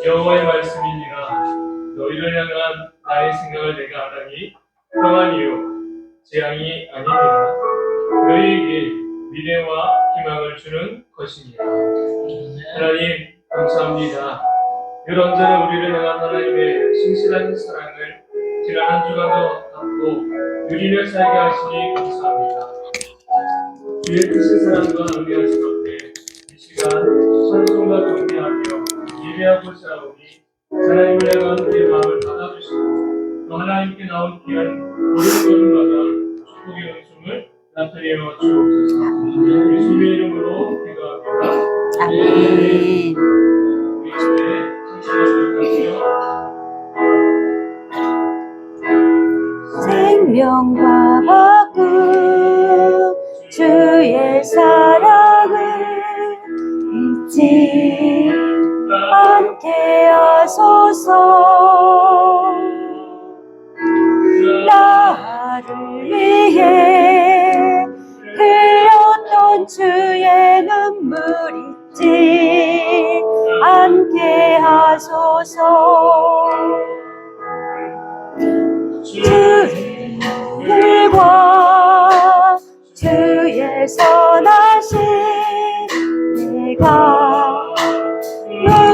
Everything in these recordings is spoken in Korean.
여호와의 말씀이니라. 너희를 향한 나의 생각을 내가 아나니 평안이요 재앙이 아니니라. 너희에게 미래와 희망을 주는 것이니라. 하나님 감사합니다. 늘 언제나 우리를 향한 하나님의 신실한 사랑을 지난 한 주간도 갖고 누리며 살게 하시니 감사합니다. 주의 크신 사랑과 은혜하신 가운데 이 시간 찬송과 경배하며 예배하고 싸우니 하나님을 향한 우리의 마음을 받아주시고 또 하나님께 나온 귀한 걸음걸음마다 축복의 은총을 나타내어 주옵소서. 예수님의 이름으로 기도합니다. 아멘. 우리 집에 찬송하도록 하며 생명과 바꿈 주의 사랑을 잊지 않게 하소서. 나를 위해 흘렸던 주의 눈물 잊지 않게 하소서. 주의 일과 주의 선하심 내가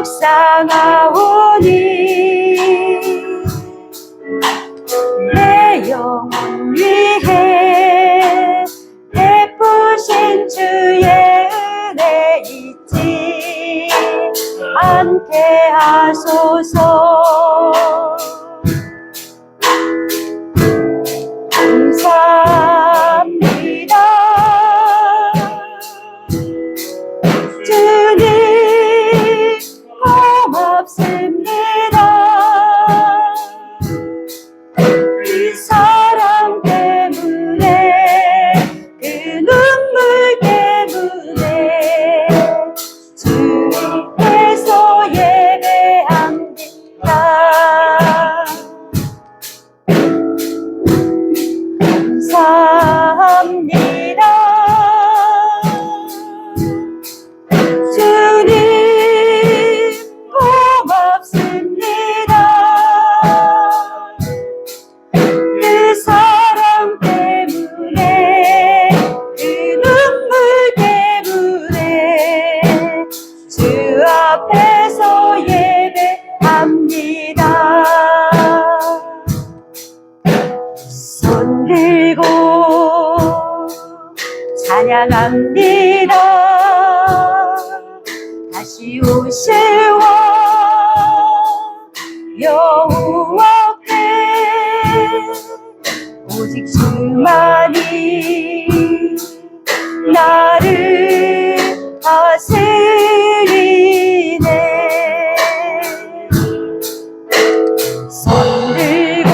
묵상하오니 내 영혼 위해 베푸신 주의 은혜 잊지 않게 하소서. 감사합니다. 주님 고맙습니다. 그 사랑 때문에 그 눈물 때문에 주님께서 예배합니다. 감사합니다. 주님 고맙습니다. 그 사랑 때문에 그 눈물 때문에 주 앞에서 예배합니다. 손 들고 찬양합니다. 다시 오실와 여호와께 오직 주만이 나를 다스리네. 손 들고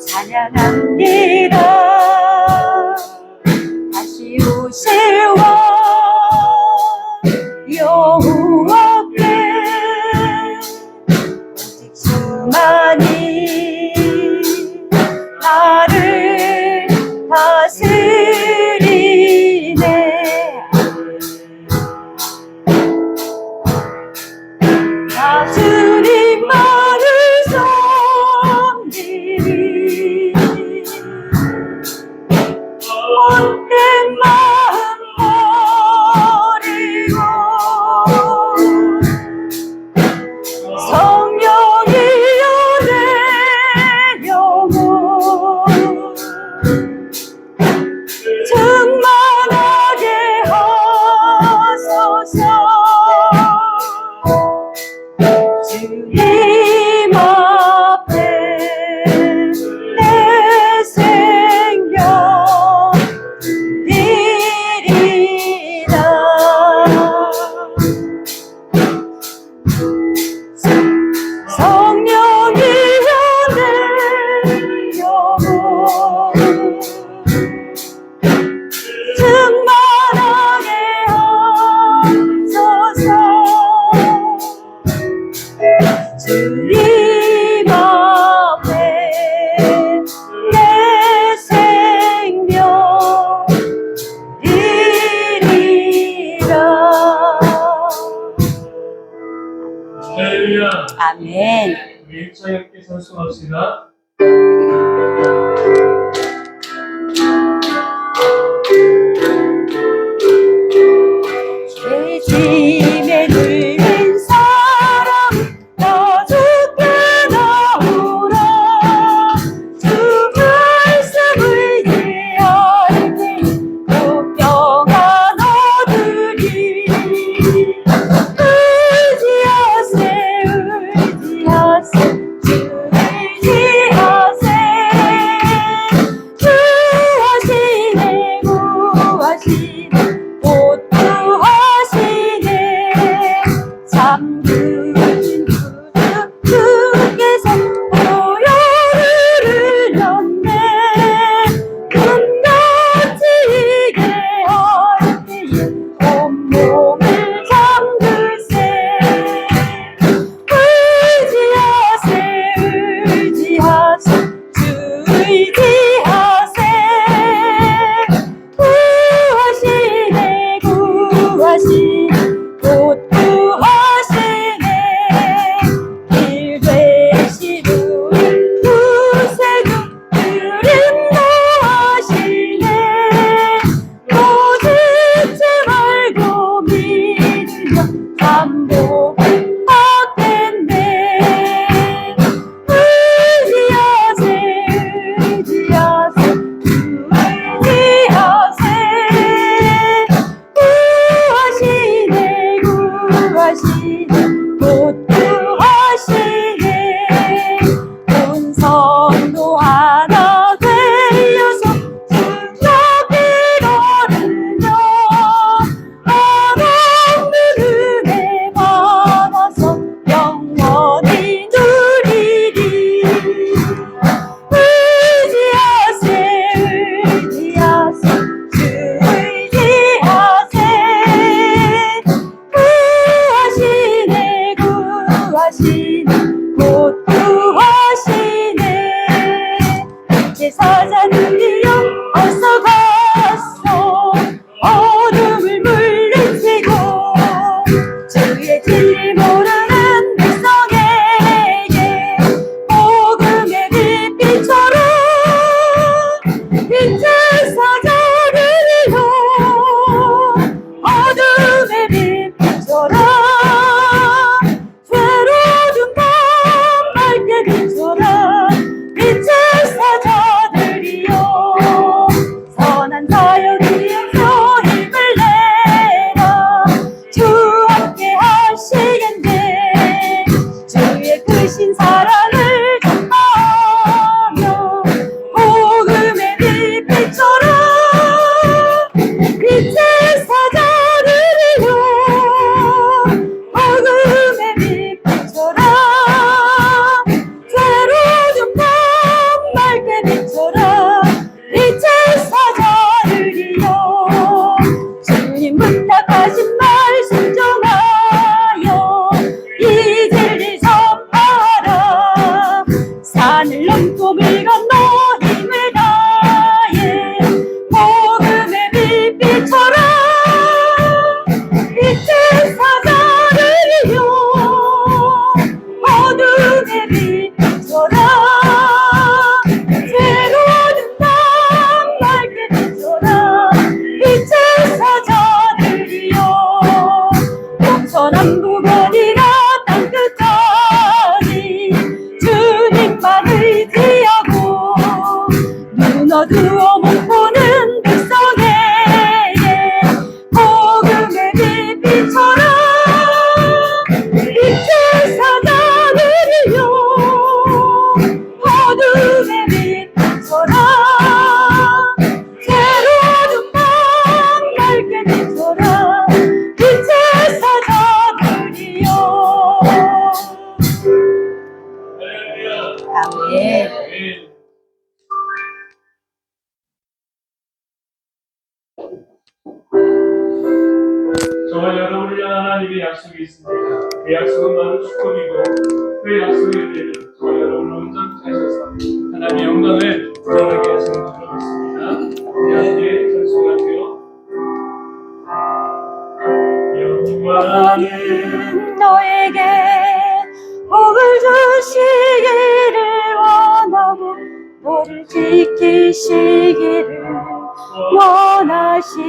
찬양합니다. 다시 오실와 여호와께 오직 주만이 나를 다스리네. 나 주님만을 섬기리 못된 마음 버리고 성령이여 내 영혼 충만하게 하소서. 주님 앞에 내 생명 드리리라. 성령이여 내 영혼 충만하게 하소서. 아멘. 우리 차갑게 선수합시다. 죄짐에 눌린 사람 나 죽게 나오라. 주 말씀을 대할 때 무병한 어들이 의지하세 의지하세 주 의지하세 구하시네 구하시네 곧 구하시네 잠든 주께서 보혈을 흘렸네 끝나지게 할 때에 온몸을 잠글세 의지하세 의지하세 주 의지하세 구하시네 구하시네 곧 구하시네 길 되시는 구세주 주님 노하시네 오직 제 말고 믿으면 반복을 받겠네 의지하세 의지하세 주 의지하세 구하시네 구하시네 곧 구하시네 온 성도 하나 되어서 주께 걸으며 하나님의 은혜 받아서 영원히 누리리 의지하세 의지하세 주 의지하세 구하시네 구하시네 곧 구하시네 제사장들이여 어서 가서 어둠을 물리치고 주의 진리 모르는 백성에게 복음의 빛비처럼 빛의 사자들이여 어둠의 빛비처럼 괴로운 밤 밝게 비춰라 빛의 사자들이여 선한 사역이여 힘을 내라 주 함께 하시겠네 주의 크신 사랑을 전하며 복음의 빛비처럼 빛의 사자들이여 복음의 빛비처럼 괴로운 밤 밝게 비춰라 빛의 사자들이여 주님 부탁하신 말 순종하여 이 진리 전하라 산을 넘고 물 건너 힘을 다해 복음의 빛비처럼 빛의 사자들이여 어둠의 빛비처럼 괴로운 밤 밝게 비춰라 빛의 사자들이여 동서남북어디나 땅끝까지 주님만 의지하고 눈 어두워 못 보는 백성에게 복음의 빛비처럼 빛의 사자들이여 어둠의 빛비처럼 괴로운 밤 밝게 비춰라 빛의 사자들이여 할렐루야. 아멘. 아멘. 저와 여러분을 향한 하나님의 약속이 있습니다. 그 약속은 바로 축복이고 그 약속의 때는 저와 여러분을 온전히 하셔서 하나님의 영광을 드러나게 하시는 줄로 믿습니다. 우리 함께 찬송하세요. 영광은 너에게 복을 주시기를 원하고 너를 지키시기를 원하시며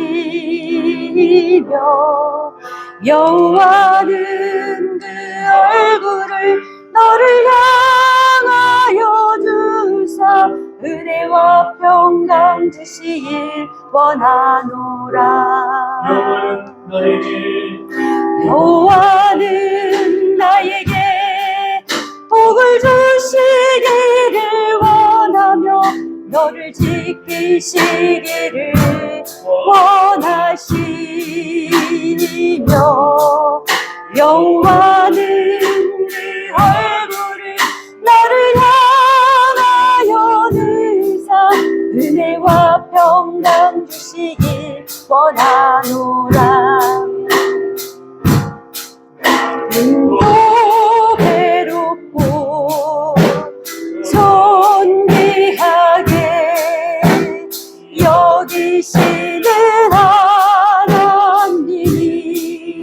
여호와는 그 얼굴을 너를 향하여 주사 은혜와 평강 주시길 원하노라. 여호와는 나에게 복을 주시기를 원하며 너를 지키시기를 원하시며 여호와는 그 얼굴을 너를 향하여 드사 은혜와 평강 주시길 원하노라. 눈도 괴롭고 존귀하게 여기시는 하나님이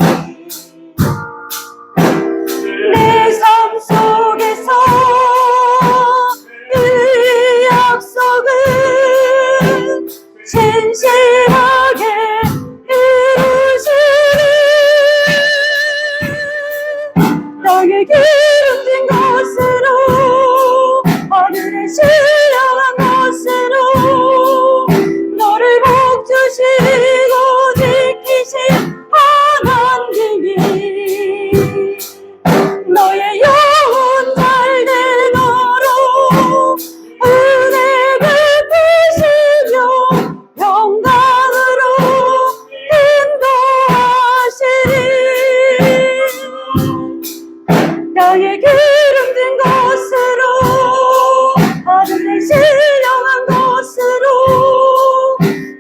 내 삶 속에서 그 약속은 진실하게 이루시리. 땅에 기름진 것으로 하늘에 신령한 것으로 너를 복주시고 지키신 하나님이 너의 영혼 잘되도록 은혜 베푸시며 영광으로 인도하시리. 땅에 기름진 것으로 하늘에 신령한 것으로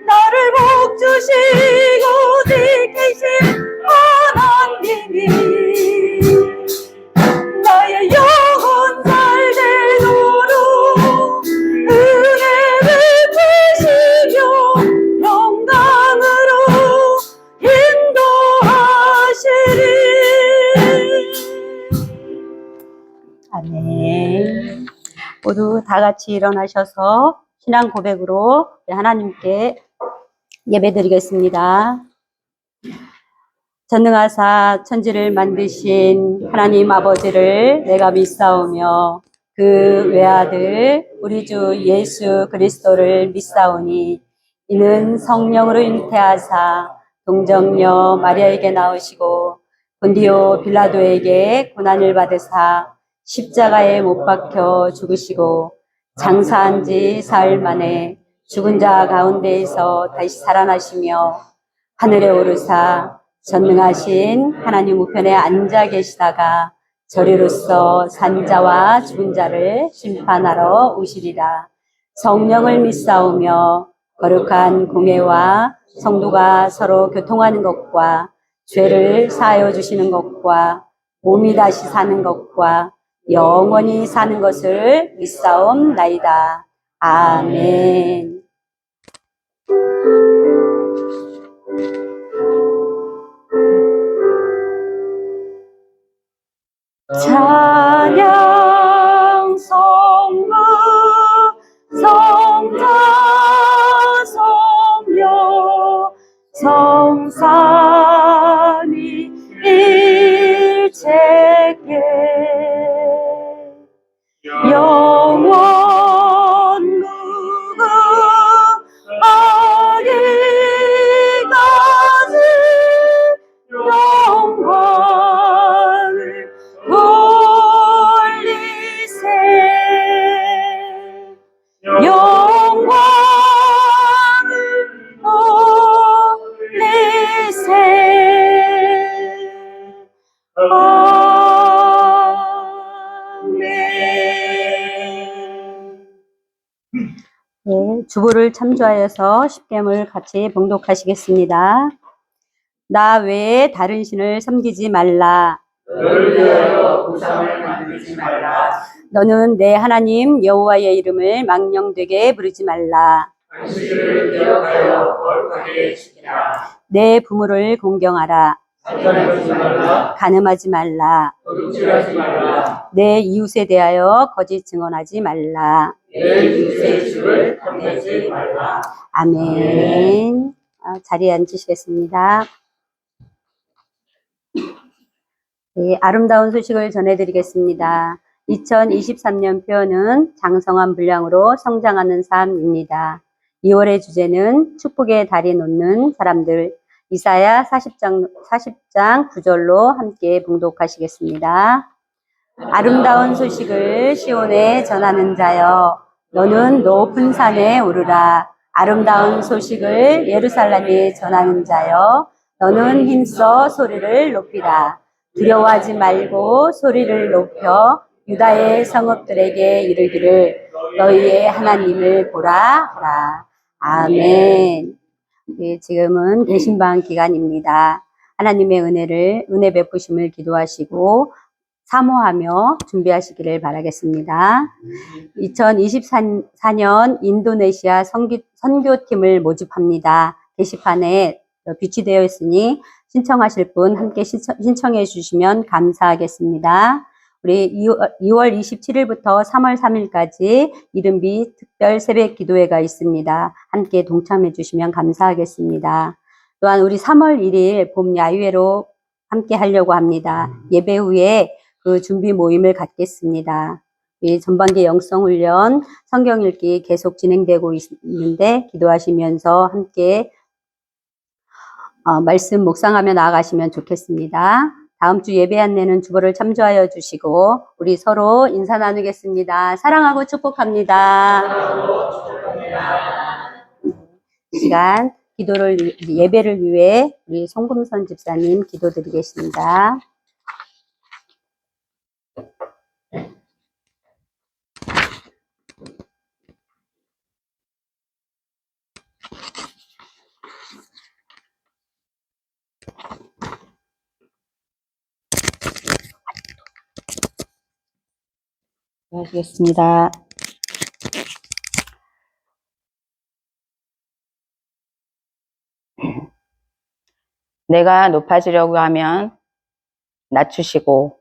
나를 복주시고 지키신 하나님이 나의 영혼 잘되도록 은혜 베푸시며 영광으로 인도하시리. 아멘. 모두 다 같이 일어나셔서 신앙 고백으로 하나님께 예배드리겠습니다. 전능하사 천지를 만드신 하나님 아버지를 내가 믿사오며 그 외아들 우리 주 예수 그리스도를 믿사오니 이는 성령으로 잉태하사 동정녀 마리아에게 나오시고 본디오 빌라도에게 고난을 받으사 십자가에 못 박혀 죽으시고 장사한 지 사흘 만에 죽은 자 가운데에서 다시 살아나시며 하늘에 오르사 전능하신 하나님 우편에 앉아 계시다가 저리로서 산 자와 죽은 자를 심판하러 오시리라. 성령을 믿사오며 거룩한 공예와 성도가 서로 교통하는 것과 죄를 사하여 주시는 것과 몸이 다시 사는 것과 영원히 사는 것을 믿사옵나이다. 아멘. 찬양 성부 성자 성녀 성삼위 일체께 영원 무궁 어디까지 영광을 돌리세 영광을 돌리세 네, 주보를 참조하여서 십계명을 같이 봉독하시겠습니다. 나 외에 다른 신을 섬기지 말라. 너를 위하여 우상을 만들지 말라. 너는 내 하나님 여호와의 이름을 망령되게 부르지 말라. 안식일을 기억하여 거룩하게 지키라. 내 부모를 공경하라. 가짜를 지 말라. 간음하지 말라. 도둑질하지 말라. 내 이웃에 대하여 거짓 증언하지 말라. 내 이웃의 집을 탐내지 말라. 아멘. 자리에 앉으시겠습니다. 네, 아름다운 소식을 전해드리겠습니다. 2023년 표어는 장성한 분량으로 성장하는 삶입니다. 2월의 주제는 축복의 달이 놓는 사람들, 이사야 40장 9절로 함께 봉독하시겠습니다. 아름다운 소식을 시온에 전하는 자여, 너는 높은 산에 오르라. 아름다운 소식을 예루살렘에 전하는 자여, 너는 힘써 소리를 높이라. 두려워하지 말고 소리를 높여 유다의 성읍들에게 이르기를 너희의 하나님을 보라 하라. 아멘. 네, 지금은 대신방 기간입니다. 하나님의 은혜 베푸심을 기도하시고 사모하며 준비하시기를 바라겠습니다. 2024년 인도네시아 선교팀을 모집합니다. 게시판에 비치되어 있으니 신청하실 분 함께 신청해 주시면 감사하겠습니다. 우리 2월 27일부터 3월 3일까지 이른비 특별 새벽 기도회가 있습니다. 함께 동참해 주시면 감사하겠습니다. 또한 우리 3월 1일 봄 야유회로 함께 하려고 합니다. 예배 후에 그 준비 모임을 갖겠습니다. 이 전반기 영성훈련 성경 읽기 계속 진행되고 있는데 기도하시면서 함께 말씀 묵상하며 나아가시면 좋겠습니다. 다음 주 예배 안내는 주보를 참조하여 주시고 우리 서로 인사 나누겠습니다. 사랑하고 축복합니다. 이 시간 예배를 위해 우리 송금선 집사님 기도드리겠습니다. 하시겠습니다. 내가 높아지려고 하면 낮추시고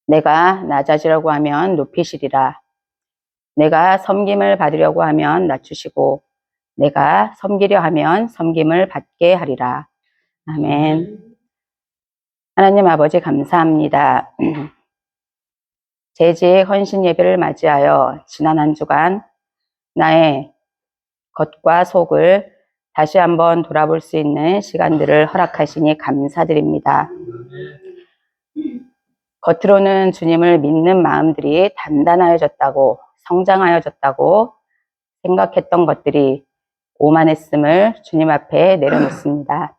내가 낮아지려고 하면 높이시리라. 내가 섬김을 받으려고 하면 낮추시고 내가 섬기려 하면 섬김을 받게 하리라. 아멘. 하나님 아버지 감사합니다. 제지의 헌신 예배를 맞이하여 지난 한 주간 나의 겉과 속을 다시 한번 돌아볼 수 있는 시간들을 허락하시니 감사드립니다. 겉으로는 주님을 믿는 마음들이 단단하여졌다고, 성장하여졌다고 생각했던 것들이 오만했음을 주님 앞에 내려놓습니다.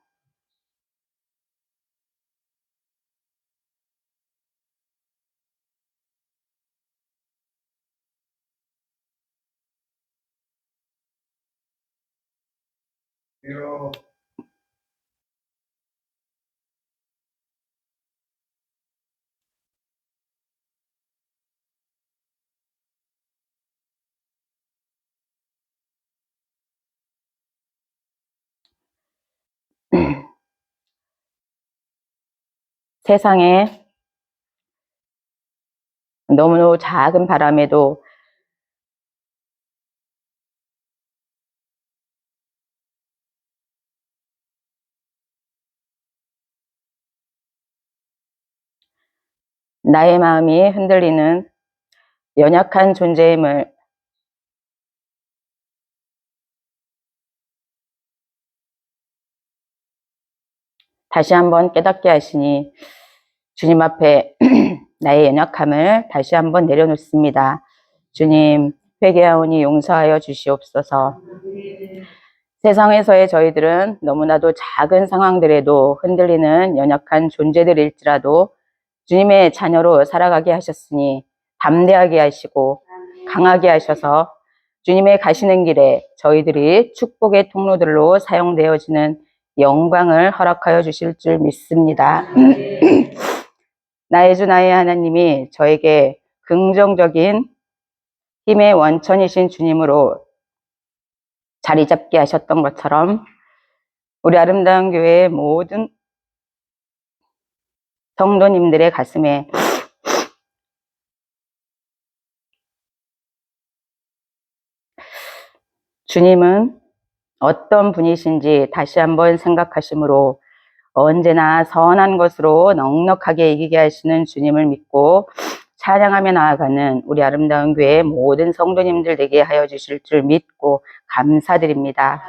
세상에 너무너무 작은 바람에도 나의 마음이 흔들리는 연약한 존재임을 다시 한번 깨닫게 하시니 주님 앞에 나의 연약함을 다시 한번 내려놓습니다. 주님, 회개하오니 용서하여 주시옵소서. 세상에서의 저희들은 너무나도 작은 상황들에도 흔들리는 연약한 존재들일지라도 주님의 자녀로 살아가게 하셨으니 담대하게 하시고 강하게 하셔서 주님의 가시는 길에 저희들이 축복의 통로들로 사용되어지는 영광을 허락하여 주실 줄 믿습니다. 나의 주 나의 하나님이 저에게 긍정적인 힘의 원천이신 주님으로 자리 잡게 하셨던 것처럼 우리 아름다운 교회의 모든 성도님들의 가슴에 주님은 어떤 분이신지 다시 한번 생각하심으로 언제나 선한 것으로 넉넉하게 이기게 하시는 주님을 믿고 찬양하며 나아가는 우리 아름다운 교회 모든 성도님들 되게 하여 주실 줄 믿고 감사드립니다.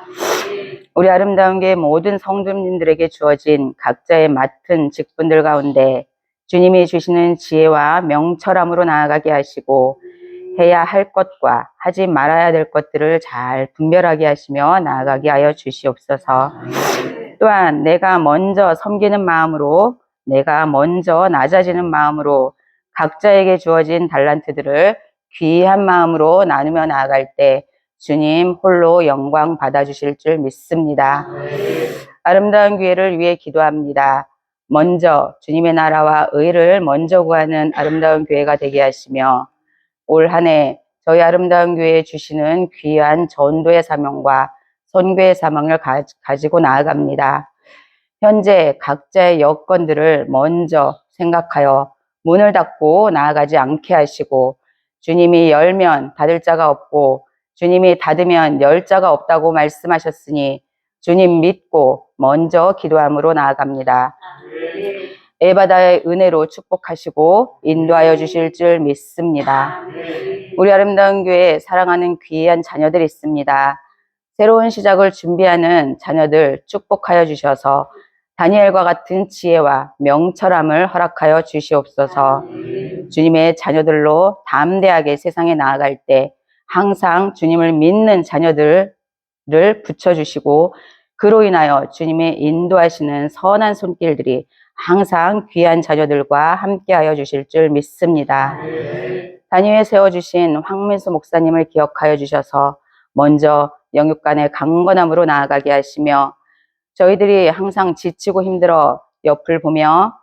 우리 아름다운 교회 모든 성도님들에게 주어진 각자의 맡은 직분들 가운데 주님이 주시는 지혜와 명철함으로 나아가게 하시고 해야 할 것과 하지 말아야 될 것들을 잘 분별하게 하시며 나아가게 하여 주시옵소서. 또한 내가 먼저 섬기는 마음으로, 내가 먼저 낮아지는 마음으로 각자에게 주어진 달란트들을 귀한 마음으로 나누며 나아갈 때 주님 홀로 영광 받아주실 줄 믿습니다. 아름다운 교회를 위해 기도합니다. 먼저 주님의 나라와 의를 먼저 구하는 아름다운 교회가 되게 하시며 올 한 해 저희 아름다운 교회에 주시는 귀한 전도의 사명과 선교의 사명을 가지고 나아갑니다. 현재 각자의 여건들을 먼저 생각하여 문을 닫고 나아가지 않게 하시고 주님이 열면 닫을 자가 없고 주님이 닫으면 열 자가 없다고 말씀하셨으니 주님 믿고 먼저 기도함으로 나아갑니다. 에바다의 은혜로 축복하시고 인도하여 주실 줄 믿습니다. 우리 아름다운 교회에 사랑하는 귀한 자녀들이 있습니다. 새로운 시작을 준비하는 자녀들 축복하여 주셔서 다니엘과 같은 지혜와 명철함을 허락하여 주시옵소서. 주님의 자녀들로 담대하게 세상에 나아갈 때 항상 주님을 믿는 자녀들을 붙여주시고 그로 인하여 주님의 인도하시는 선한 손길들이 항상 귀한 자녀들과 함께하여 주실 줄 믿습니다. 단위에 세워주신 황민수 목사님을 기억하여 주셔서 먼저 영육간의 강건함으로 나아가게 하시며 저희들이 항상 지치고 힘들어 옆을 보며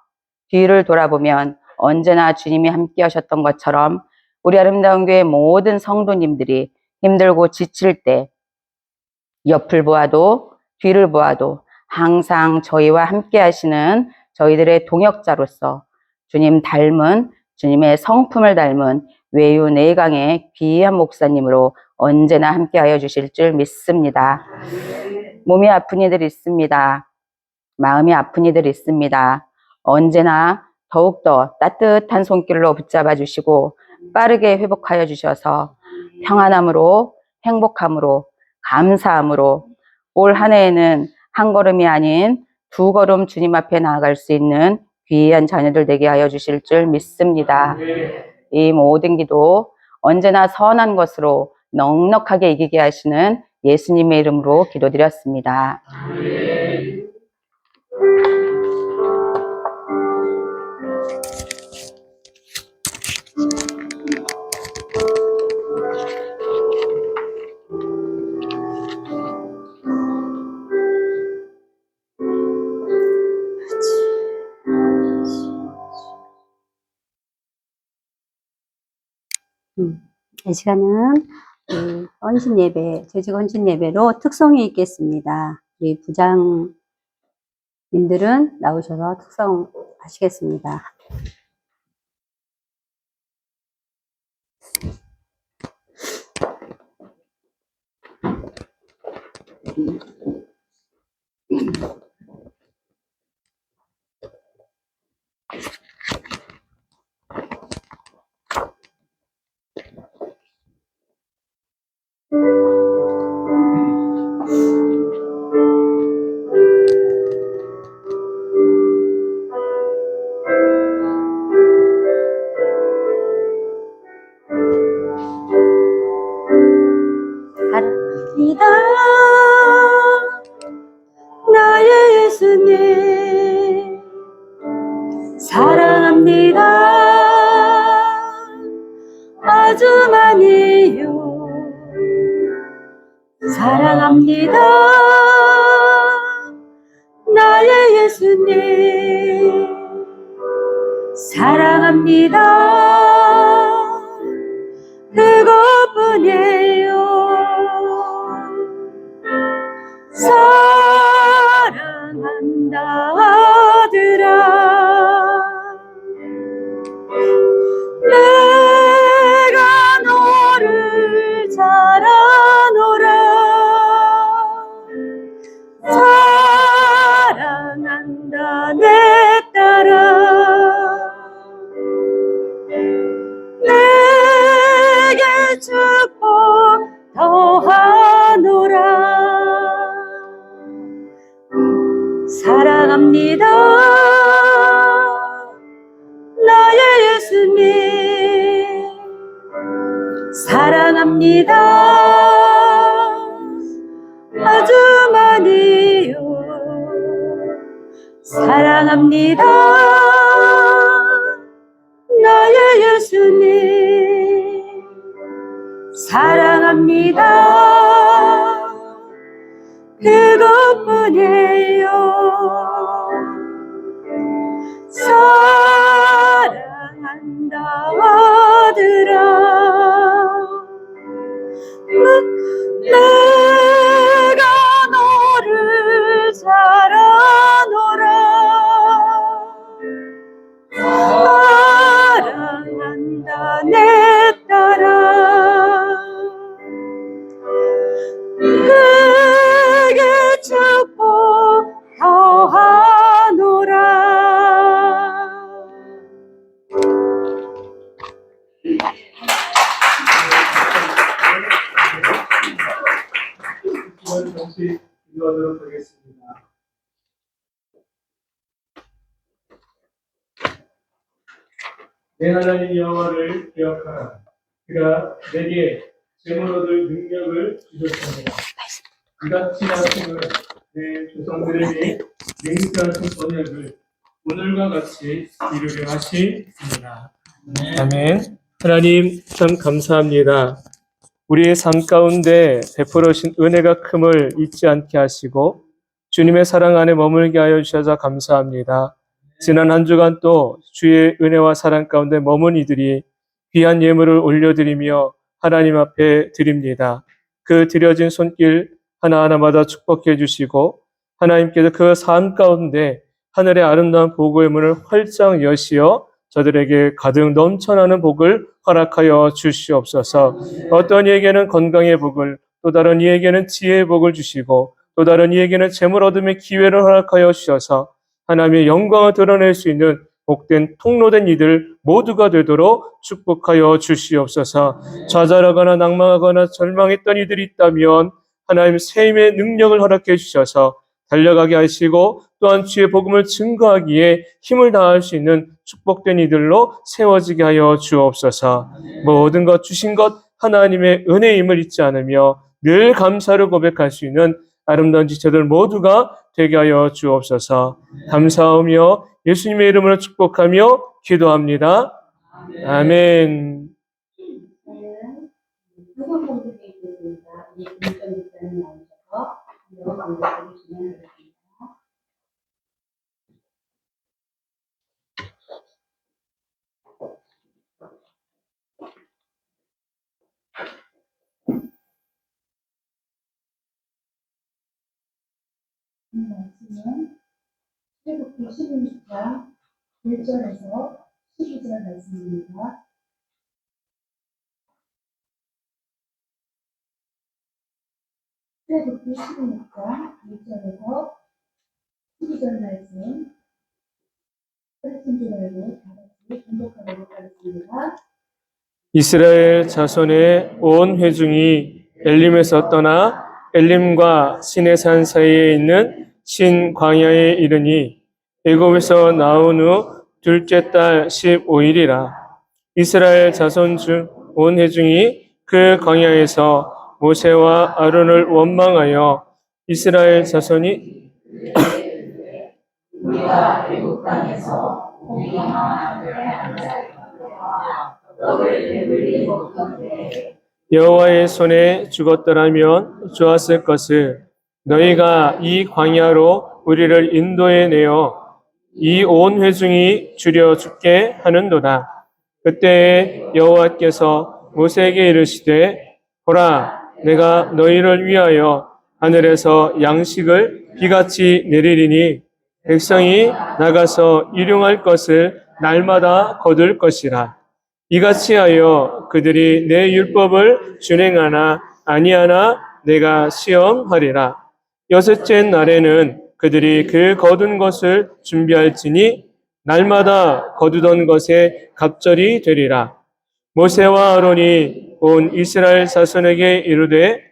뒤를 돌아보면 언제나 주님이 함께 하셨던 것처럼 우리 아름다운 교회 모든 성도님들이 힘들고 지칠 때 옆을 보아도 뒤를 보아도 항상 저희와 함께 하시는 저희들의 동역자로서 주님 닮은 주님의 성품을 닮은 외유 내강의 귀한 목사님으로 언제나 함께하여 주실 줄 믿습니다. 몸이 아픈 이들 있습니다. 마음이 아픈 이들 있습니다. 언제나 더욱더 따뜻한 손길로 붙잡아 주시고 빠르게 회복하여 주셔서 평안함으로 행복함으로 감사함으로 올 한 해에는 한 걸음이 아닌 두 걸음 주님 앞에 나아갈 수 있는 귀한 자녀들 되게 하여 주실 줄 믿습니다. 이 모든 기도 언제나 선한 것으로 넉넉하게 이기게 하시는 예수님의 이름으로 기도드렸습니다. 이 시간은 헌신 예배, 조직 헌신 예배로 특송이 있겠습니다. 우리 부장님들은 나오셔서 특송 하시겠습니다. 사랑합니다. 나의 예수님 사랑합니다. 아주 많이요 사랑합니다. 나의 예수님 사랑합니다. 그것뿐이에요. 사랑한다 아들아 사랑한다 내 딸아 내게 축복 더하노라 사랑합니다 나의 예수님 사랑합니다 아주 많이요 사랑합니다 나의 예수님 사랑합니다 그것뿐이에요 사랑한다 아들아 내가 너를 사랑하노라 사랑한다 내 딸아 내게 축복 더하노라 잠시 기도하도록 하겠습니다. 내 하나님 여호와를 기억하라. 그가 내게 재물 얻을 능력을 주셨습니다. 이같이 하심은 내 조상들에게 맹세하신 언약을 오늘과 같이 이루려 하심이니라. 아멘. 하나님 참 감사합니다. 우리의 삶 가운데 베풀어신 은혜가 큼을 잊지 않게 하시고 주님의 사랑 안에 머물게 하여 주셔서 감사합니다. 지난 한 주간 또 주의 은혜와 사랑 가운데 머문 이들이 귀한 예물을 올려드리며 하나님 앞에 드립니다. 그 드려진 손길 하나하나마다 축복해 주시고 하나님께서 그 삶 가운데 하늘의 아름다운 보고의 문을 활짝 여시어 저들에게 가득 넘쳐나는 복을 허락하여 주시옵소서. 어떤 이에게는 건강의 복을, 또 다른 이에게는 지혜의 복을 주시고 또 다른 이에게는 재물 얻음의 기회를 허락하여 주셔서 하나님의 영광을 드러낼 수 있는 복된 통로된 이들 모두가 되도록 축복하여 주시옵소서. 좌절하거나 낭망하거나 절망했던 이들이 있다면 하나님 새 힘의 능력을 허락해 주셔서 달려가게 하시고 또한 주의 복음을 증거하기에 힘을 다할 수 있는 축복된 이들로 세워지게 하여 주옵소서. 모든 것 주신 것 하나님의 은혜임을 잊지 않으며 늘 감사를 고백할 수 있는 아름다운 지체들 모두가 되게 하여 주옵소서. 감사하며 예수님의 이름으로 축복하며 기도합니다. 아멘. 말씀은 출애굽기 16장 1절에서 12절 말씀입니다. 출애굽기 16장 1절에서 12절 말씀 가르친 줄 알고 다 같이 공독하도록 하겠습니다. 이스라엘 자손의 온 회중이 엘림에서 떠나 엘림과 시내산 사이에 있는 신 광야에 이르니 애굽에서 나온 후 둘째 달 15일이라. 이스라엘 자손 중 온 회중이 그 광야에서 모세와 아론을 원망하여 이스라엘 자손이 우리가 애굽 땅에서 고기 망한 떡을 배불리 먹던데 여호와의 손에 죽었더라면 좋았을 것을 너희가 이 광야로 우리를 인도해 내어 이 온 회중이 줄여 죽게 하는도다. 그때에 여호와께서 모세에게 이르시되 보라 내가 너희를 위하여 하늘에서 양식을 비같이 내리리니 백성이 나가서 일용할 것을 날마다 거둘 것이라. 이같이 하여 그들이 내 율법을 준행하나 아니하나 내가 시험하리라. 여섯째 날에는 그들이 그 거둔 것을 준비할지니 날마다 거두던 것에 갑절이 되리라. 모세와 아론이 온 이스라엘 자손에게 이르되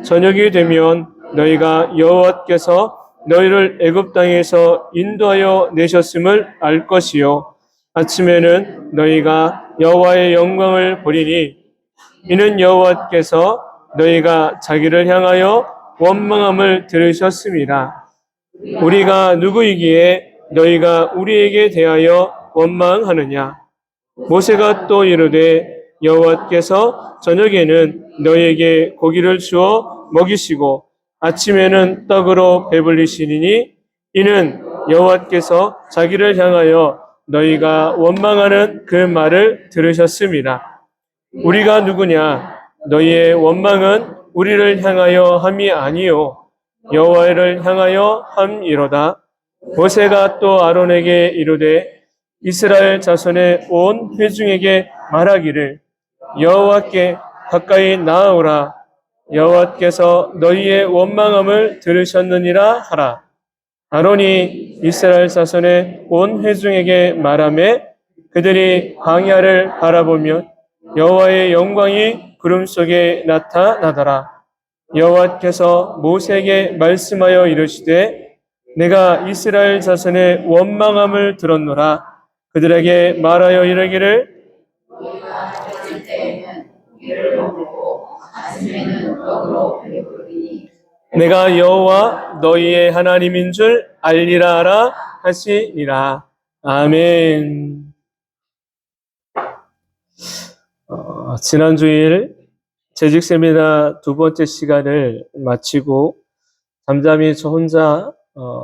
저녁이 되면 너희가 여호와께서 너희를 애굽 땅에서 인도하여 내셨음을 알 것이요 아침에는 너희가 여호와의 영광을 보리니 이는 여호와께서 너희가 자기를 향하여 원망함을 들으셨음이라. 우리가 누구이기에 너희가 우리에게 대하여 원망하느냐? 모세가 또 이르되 여호와께서 저녁에는 너희에게 고기를 주어 먹이시고 아침에는 떡으로 배불리시니 이는 여호와께서 자기를 향하여 너희가 원망하는 그 말을 들으셨음이라. 우리가 누구냐? 너희의 원망은 우리를 향하여 함이 아니요 여호와를 향하여 함이로다. 모세가 또 아론에게 이르되 이스라엘 자손의 온 회중에게 말하기를 여호와께 가까이 나아오라. 여호와께서 너희의 원망함을 들으셨느니라 하라. 아론이 이스라엘 자손의 온 회중에게 말하매 그들이 광야를 바라보며 여호와의 영광이 구름 속에 나타나더라. 여호와께서 모세에게 말씀하여 이르시되 내가 이스라엘 자손의 원망함을 들었노라. 그들에게 말하여 이르기를 아침 때에는 고기를 먹고 아침에는 떡으로 배부르니 내가 여호와 너희의 하나님인 줄 알리라 하라 하시니라. 아멘. 지난 주일 재직 세미나 두 번째 시간을 마치고 잠잠히 저 혼자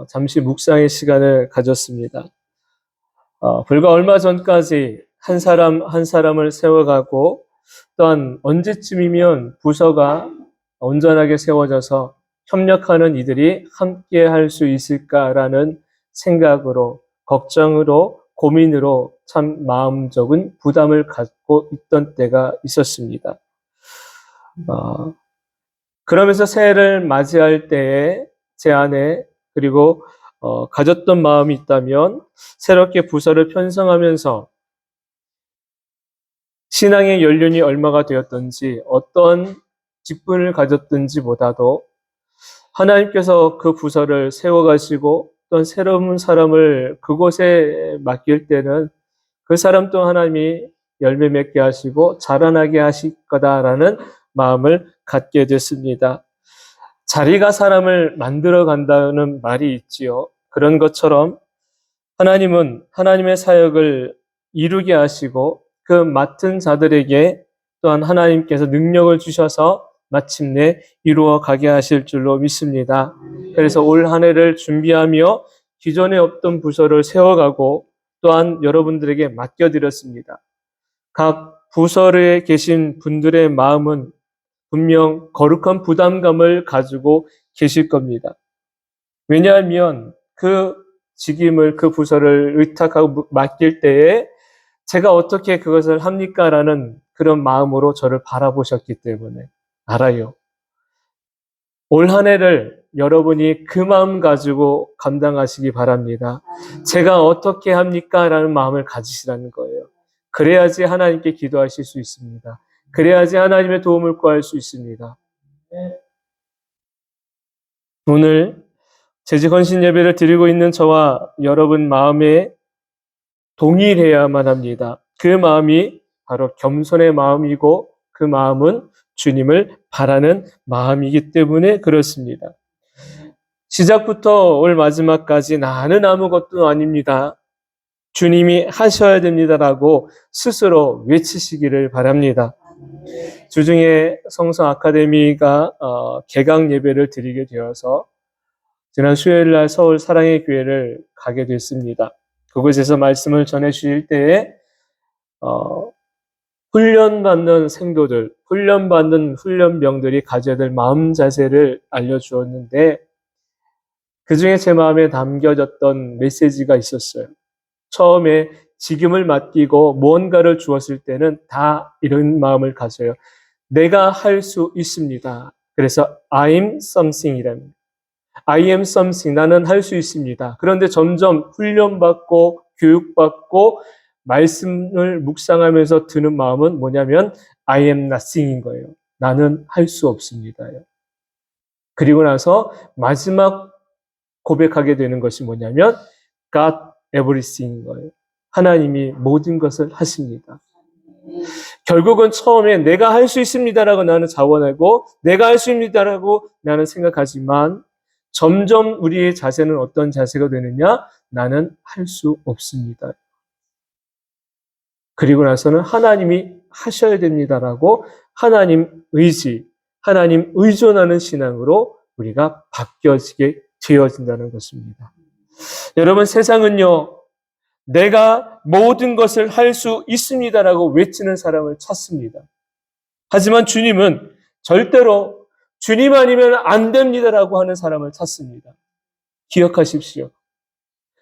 잠시 묵상의 시간을 가졌습니다. 불과 얼마 전까지 한 사람 한 사람을 세워가고 또한 언제쯤이면 부서가 온전하게 세워져서 협력하는 이들이 함께 할 수 있을까라는 생각으로, 걱정으로, 고민으로 참 마음적인 부담을 갖고 있던 때가 있었습니다. 그러면서 새해를 맞이할 때에 제 안에 그리고 가졌던 마음이 있다면 새롭게 부서를 편성하면서 신앙의 연륜이 얼마가 되었든지 어떤 직분을 가졌든지 보다도 하나님께서 그 부서를 세워가시고 또한 새로운 사람을 그곳에 맡길 때는 그 사람 또 하나님이 열매 맺게 하시고 자라나게 하실 거다라는 마음을 갖게 됐습니다. 자리가 사람을 만들어 간다는 말이 있지요. 그런 것처럼 하나님은 하나님의 사역을 이루게 하시고 그 맡은 자들에게 또한 하나님께서 능력을 주셔서 마침내 이루어 가게 하실 줄로 믿습니다. 그래서 올 한 해를 준비하며 기존에 없던 부서를 세워가고 또한 여러분들에게 맡겨드렸습니다. 각 부서에 계신 분들의 마음은 분명 거룩한 부담감을 가지고 계실 겁니다. 왜냐하면 그 직임을, 그 부서를 의탁하고 맡길 때에 제가 어떻게 그것을 합니까? 라는 그런 마음으로 저를 바라보셨기 때문에 알아요. 올 한 해를 여러분이 그 마음 가지고 감당하시기 바랍니다. 제가 어떻게 합니까? 라는 마음을 가지시라는 거예요. 그래야지 하나님께 기도하실 수 있습니다. 그래야지 하나님의 도움을 구할 수 있습니다. 오늘 재직 헌신 예배를 드리고 있는 저와 여러분 마음에 동일해야만 합니다. 그 마음이 바로 겸손의 마음이고 그 마음은 주님을 바라는 마음이기 때문에 그렇습니다. 시작부터 올 마지막까지 나는 아무것도 아닙니다. 주님이 하셔야 됩니다라고 스스로 외치시기를 바랍니다. 주중에 성서 아카데미가 개강 예배를 드리게 되어서 지난 수요일 날 서울 사랑의 교회를 가게 됐습니다. 그곳에서 말씀을 전해 주실 때에 훈련받는 생도들, 훈련받는 훈련병들이 가져야 될 마음 자세를 알려주었는데 그 중에 제 마음에 담겨졌던 메시지가 있었어요. 처음에 직임을 맡기고 무언가를 주었을 때는 다 이런 마음을 가져요. 내가 할 수 있습니다. 그래서 I'm something이랍니다. I am something. 나는 할 수 있습니다. 그런데 점점 훈련받고 교육받고 말씀을 묵상하면서 드는 마음은 뭐냐면 I am nothing인 거예요. 나는 할 수 없습니다요. 그리고 나서 마지막 고백하게 되는 것이 뭐냐면 God everything인 거예요. 하나님이 모든 것을 하십니다. 결국은 처음에 내가 할 수 있습니다라고 나는 자원하고 내가 할 수 있습니다라고 나는 생각하지만 점점 우리의 자세는 어떤 자세가 되느냐? 나는 할 수 없습니다. 그리고 나서는 하나님이 하셔야 됩니다라고 하나님 의지, 하나님 의존하는 신앙으로 우리가 바뀌어지게 되어진다는 것입니다. 여러분, 세상은요, 내가 모든 것을 할 수 있습니다라고 외치는 사람을 찾습니다. 하지만 주님은 절대로 주님 아니면 안 됩니다라고 하는 사람을 찾습니다. 기억하십시오.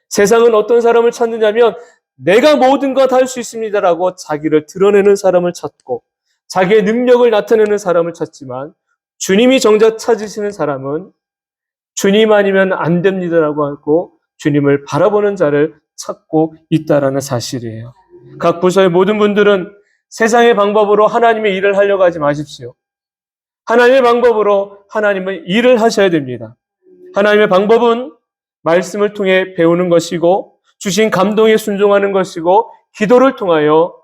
세상은 어떤 사람을 찾느냐면 내가 모든 것 할 수 있습니다라고 자기를 드러내는 사람을 찾고 자기의 능력을 나타내는 사람을 찾지만 주님이 정작 찾으시는 사람은 주님 아니면 안 됩니다라고 하고 주님을 바라보는 자를 찾고 있다라는 사실이에요. 각 부서의 모든 분들은 세상의 방법으로 하나님의 일을 하려고 하지 마십시오. 하나님의 방법으로 하나님의 일을 하셔야 됩니다. 하나님의 방법은 말씀을 통해 배우는 것이고 주신 감동에 순종하는 것이고 기도를 통하여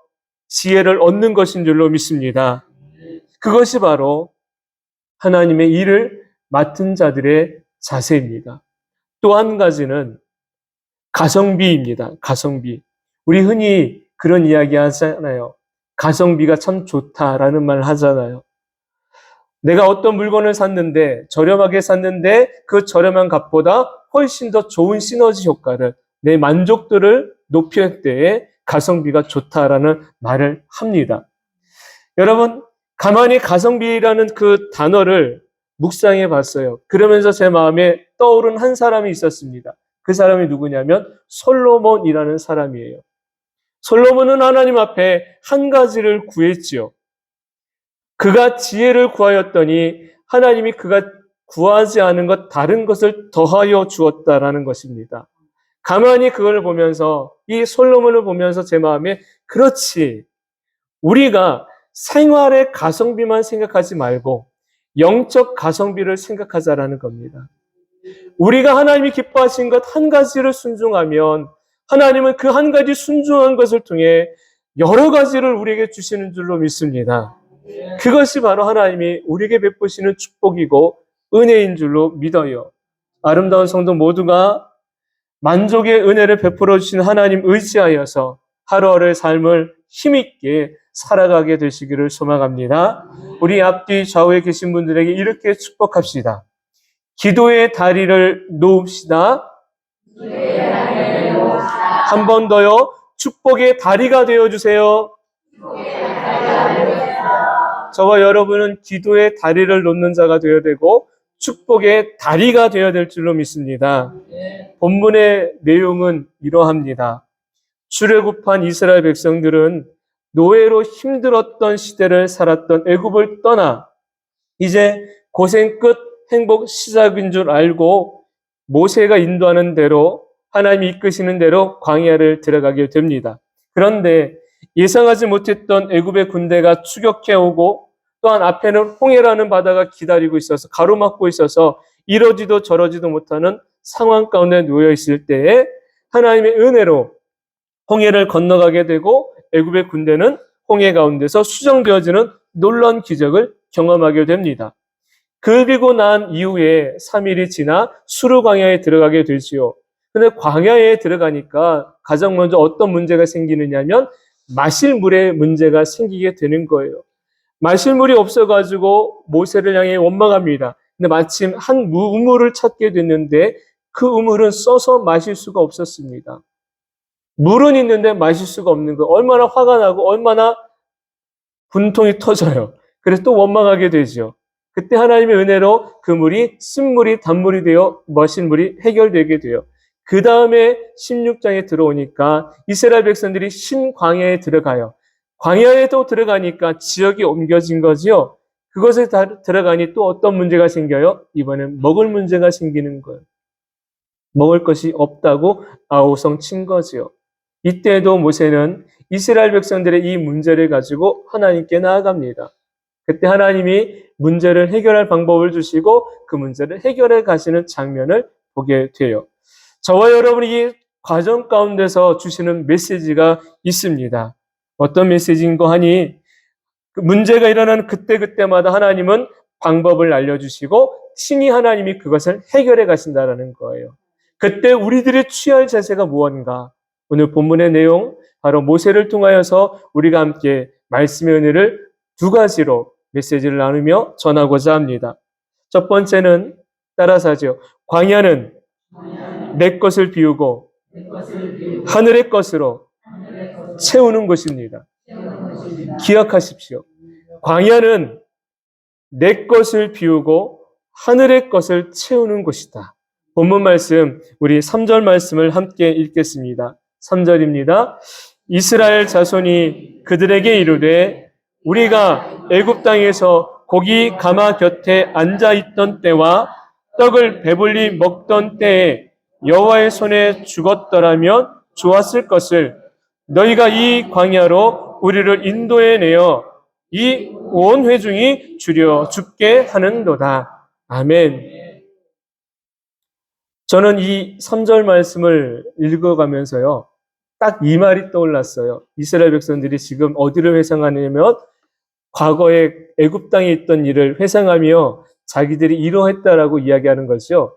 지혜를 얻는 것인 줄로 믿습니다. 그것이 바로 하나님의 일을 맡은 자들의 자세입니다. 또 한 가지는 가성비입니다. 가성비. 우리 흔히 그런 이야기 하잖아요. 가성비가 참 좋다라는 말 하잖아요. 내가 어떤 물건을 샀는데 저렴하게 샀는데 그 저렴한 값보다 훨씬 더 좋은 시너지 효과를 내 만족도를 높일 때에 가성비가 좋다라는 말을 합니다. 여러분, 가만히 가성비라는 그 단어를 묵상해 봤어요. 그러면서 제 마음에 떠오른 한 사람이 있었습니다. 그 사람이 누구냐면 솔로몬이라는 사람이에요. 솔로몬은 하나님 앞에 한 가지를 구했지요. 그가 지혜를 구하였더니 하나님이 그가 구하지 않은 것 다른 것을 더하여 주었다라는 것입니다. 가만히 그걸 보면서 이 솔로몬을 보면서 제 마음에 그렇지. 우리가 생활의 가성비만 생각하지 말고 영적 가성비를 생각하자라는 겁니다. 우리가 하나님이 기뻐하신 것 한 가지를 순종하면 하나님은 그 한 가지 순종한 것을 통해 여러 가지를 우리에게 주시는 줄로 믿습니다. 그것이 바로 하나님이 우리에게 베푸시는 축복이고 은혜인 줄로 믿어요. 아름다운 성도 모두가 만족의 은혜를 베풀어 주신 하나님 의지하여서 하루하루의 삶을 힘있게 살아가게 되시기를 소망합니다. 우리 앞뒤 좌우에 계신 분들에게 이렇게 축복합시다. 기도의 다리를 놓읍시다. 한 번 더요. 축복의 다리가 되어주세요. 저와 여러분은 기도의 다리를 놓는 자가 되어야 되고 축복의 다리가 되어야 될 줄로 믿습니다. 본문의 내용은 이러합니다. 출애굽한 이스라엘 백성들은 노예로 힘들었던 시대를 살았던 애굽을 떠나 이제 고생 끝 행복 시작인 줄 알고 모세가 인도하는 대로 하나님이 이끄시는 대로 광야를 들어가게 됩니다. 그런데 예상하지 못했던 애굽의 군대가 추격해오고 또한 앞에는 홍해라는 바다가 기다리고 있어서 가로막고 있어서 이러지도 저러지도 못하는 상황 가운데 놓여 있을 때에 하나님의 은혜로 홍해를 건너가게 되고 애굽의 군대는 홍해 가운데서 수정되어지는 놀라운 기적을 경험하게 됩니다. 그리고 난 이후에 3일이 지나 수르 광야에 들어가게 되지요. 근데 광야에 들어가니까 가장 먼저 어떤 문제가 생기느냐면 마실 물에 문제가 생기게 되는 거예요. 마실 물이 없어가지고 모세를 향해 원망합니다. 근데 마침 한 우물을 찾게 됐는데 그 우물은 써서 마실 수가 없었습니다. 물은 있는데 마실 수가 없는 거예요. 얼마나 화가 나고 얼마나 분통이 터져요. 그래서 또 원망하게 되죠. 그때 하나님의 은혜로 그 물이 쓴물이 단물이 되어 마실 물이 해결되게 돼요. 그 다음에 16장에 들어오니까 이스라엘 백성들이 신광야에 들어가요. 광야에도 들어가니까 지역이 옮겨진 거지요. 그것에 들어가니 또 어떤 문제가 생겨요? 이번엔 먹을 문제가 생기는 거예요. 먹을 것이 없다고 아우성 친 거지요. 이때도 모세는 이스라엘 백성들의 이 문제를 가지고 하나님께 나아갑니다. 그때 하나님이 문제를 해결할 방법을 주시고 그 문제를 해결해 가시는 장면을 보게 돼요. 저와 여러분이 이 과정 가운데서 주시는 메시지가 있습니다. 어떤 메시지인가 하니 그 문제가 일어나는 그때그때마다 하나님은 방법을 알려주시고 친히 하나님이 그것을 해결해 가신다는 거예요. 그때 우리들이 취할 자세가 무언가? 오늘 본문의 내용 바로 모세를 통하여서 우리가 함께 말씀의 은혜를 두 가지로 메시지를 나누며 전하고자 합니다. 첫 번째는 따라서 하죠. 광야는 내 것을 비우고 하늘의 것으로 채우는 것입니다. 기억하십시오. 광야는 내 것을 비우고 하늘의 것을 채우는 것이다. 본문 말씀, 우리 3절 말씀을 함께 읽겠습니다. 3절입니다. 이스라엘 자손이 그들에게 이르되 우리가 애굽 땅에서 고기 가마 곁에 앉아 있던 때와 떡을 배불리 먹던 때에 여호와의 손에 죽었더라면 좋았을 것을 너희가 이 광야로 우리를 인도해 내어 이 온 회중이 주려 죽게 하는도다. 아멘. 저는 이 3절 말씀을 읽어가면서요, 딱 이 말이 떠올랐어요. 이스라엘 백성들이 지금 어디를 회상하냐면 과거에 애굽 땅에 있던 일을 회상하며 자기들이 이러했다라고 이야기하는 거죠.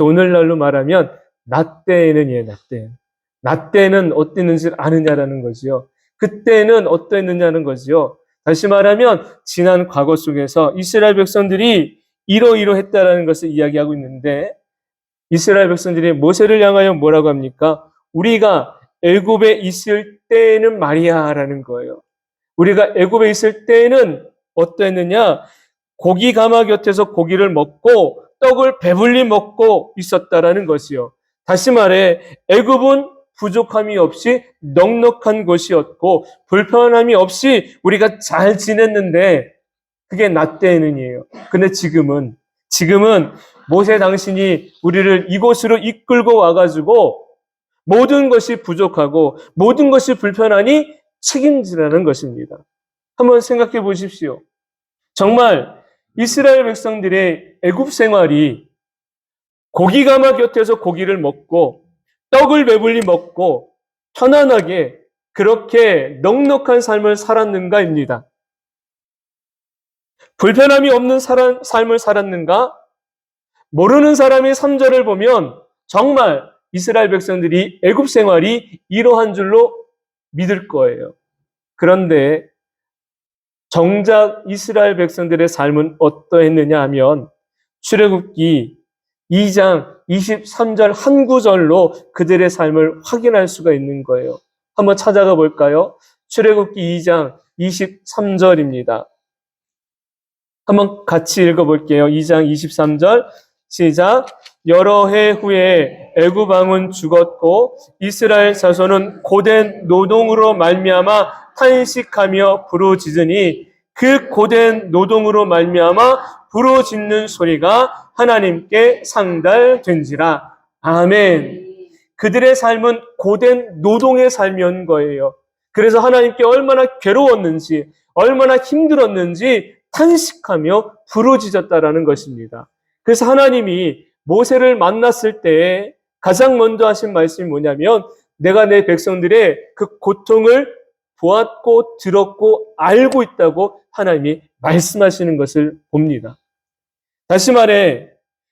오늘날로 말하면 나 때에는 나 때는 어땠는지 아느냐라는 거지요. 그때는 어땠느냐는 거지요. 다시 말하면 지난 과거 속에서 이스라엘 백성들이 이러이러했다라는 것을 이야기하고 있는데 이스라엘 백성들이 모세를 향하여 뭐라고 합니까? 우리가 애굽에 있을 때에는 말이야라는 거예요. 우리가 애굽에 있을 때에는 어땠느냐? 고기 가마 곁에서 고기를 먹고 떡을 배불리 먹고 있었다라는 것이요. 다시 말해 애굽은 부족함이 없이 넉넉한 곳이었고 불편함이 없이 우리가 잘 지냈는데 그게 나 때는이에요. 근데 지금은 모세 당신이 우리를 이곳으로 이끌고 와가지고 모든 것이 부족하고 모든 것이 불편하니 책임지라는 것입니다. 한번 생각해 보십시오. 정말 이스라엘 백성들의 애굽 생활이 고기 가마 곁에서 고기를 먹고 떡을 배불리 먹고 편안하게 그렇게 넉넉한 삶을 살았는가입니다. 불편함이 없는 삶을 살았는가? 모르는 사람이 3절을 보면 정말 이스라엘 백성들이 애굽 생활이 이러한 줄로 믿을 거예요. 그런데 정작 이스라엘 백성들의 삶은 어떠했느냐 하면 출애굽기 2장 23절 한 구절로 그들의 삶을 확인할 수가 있는 거예요. 한번 찾아가 볼까요? 출애굽기 2장 23절입니다. 한번 같이 읽어볼게요. 2장 23절 시작. 여러 해 후에 애굽 왕은 죽었고 이스라엘 자손은 고된 노동으로 말미암아 탄식하며 부르짖으니 그 고된 노동으로 말미암아 부르짖는 소리가 하나님께 상달된지라. 아멘. 그들의 삶은 고된 노동의 삶이었던 거예요. 그래서 하나님께 얼마나 괴로웠는지 얼마나 힘들었는지 탄식하며 부르짖었다라는 것입니다. 그래서 하나님이 모세를 만났을 때 가장 먼저 하신 말씀이 뭐냐면 내가 내 백성들의 그 고통을 보았고 들었고 알고 있다고 하나님이 말씀하시는 것을 봅니다. 다시 말해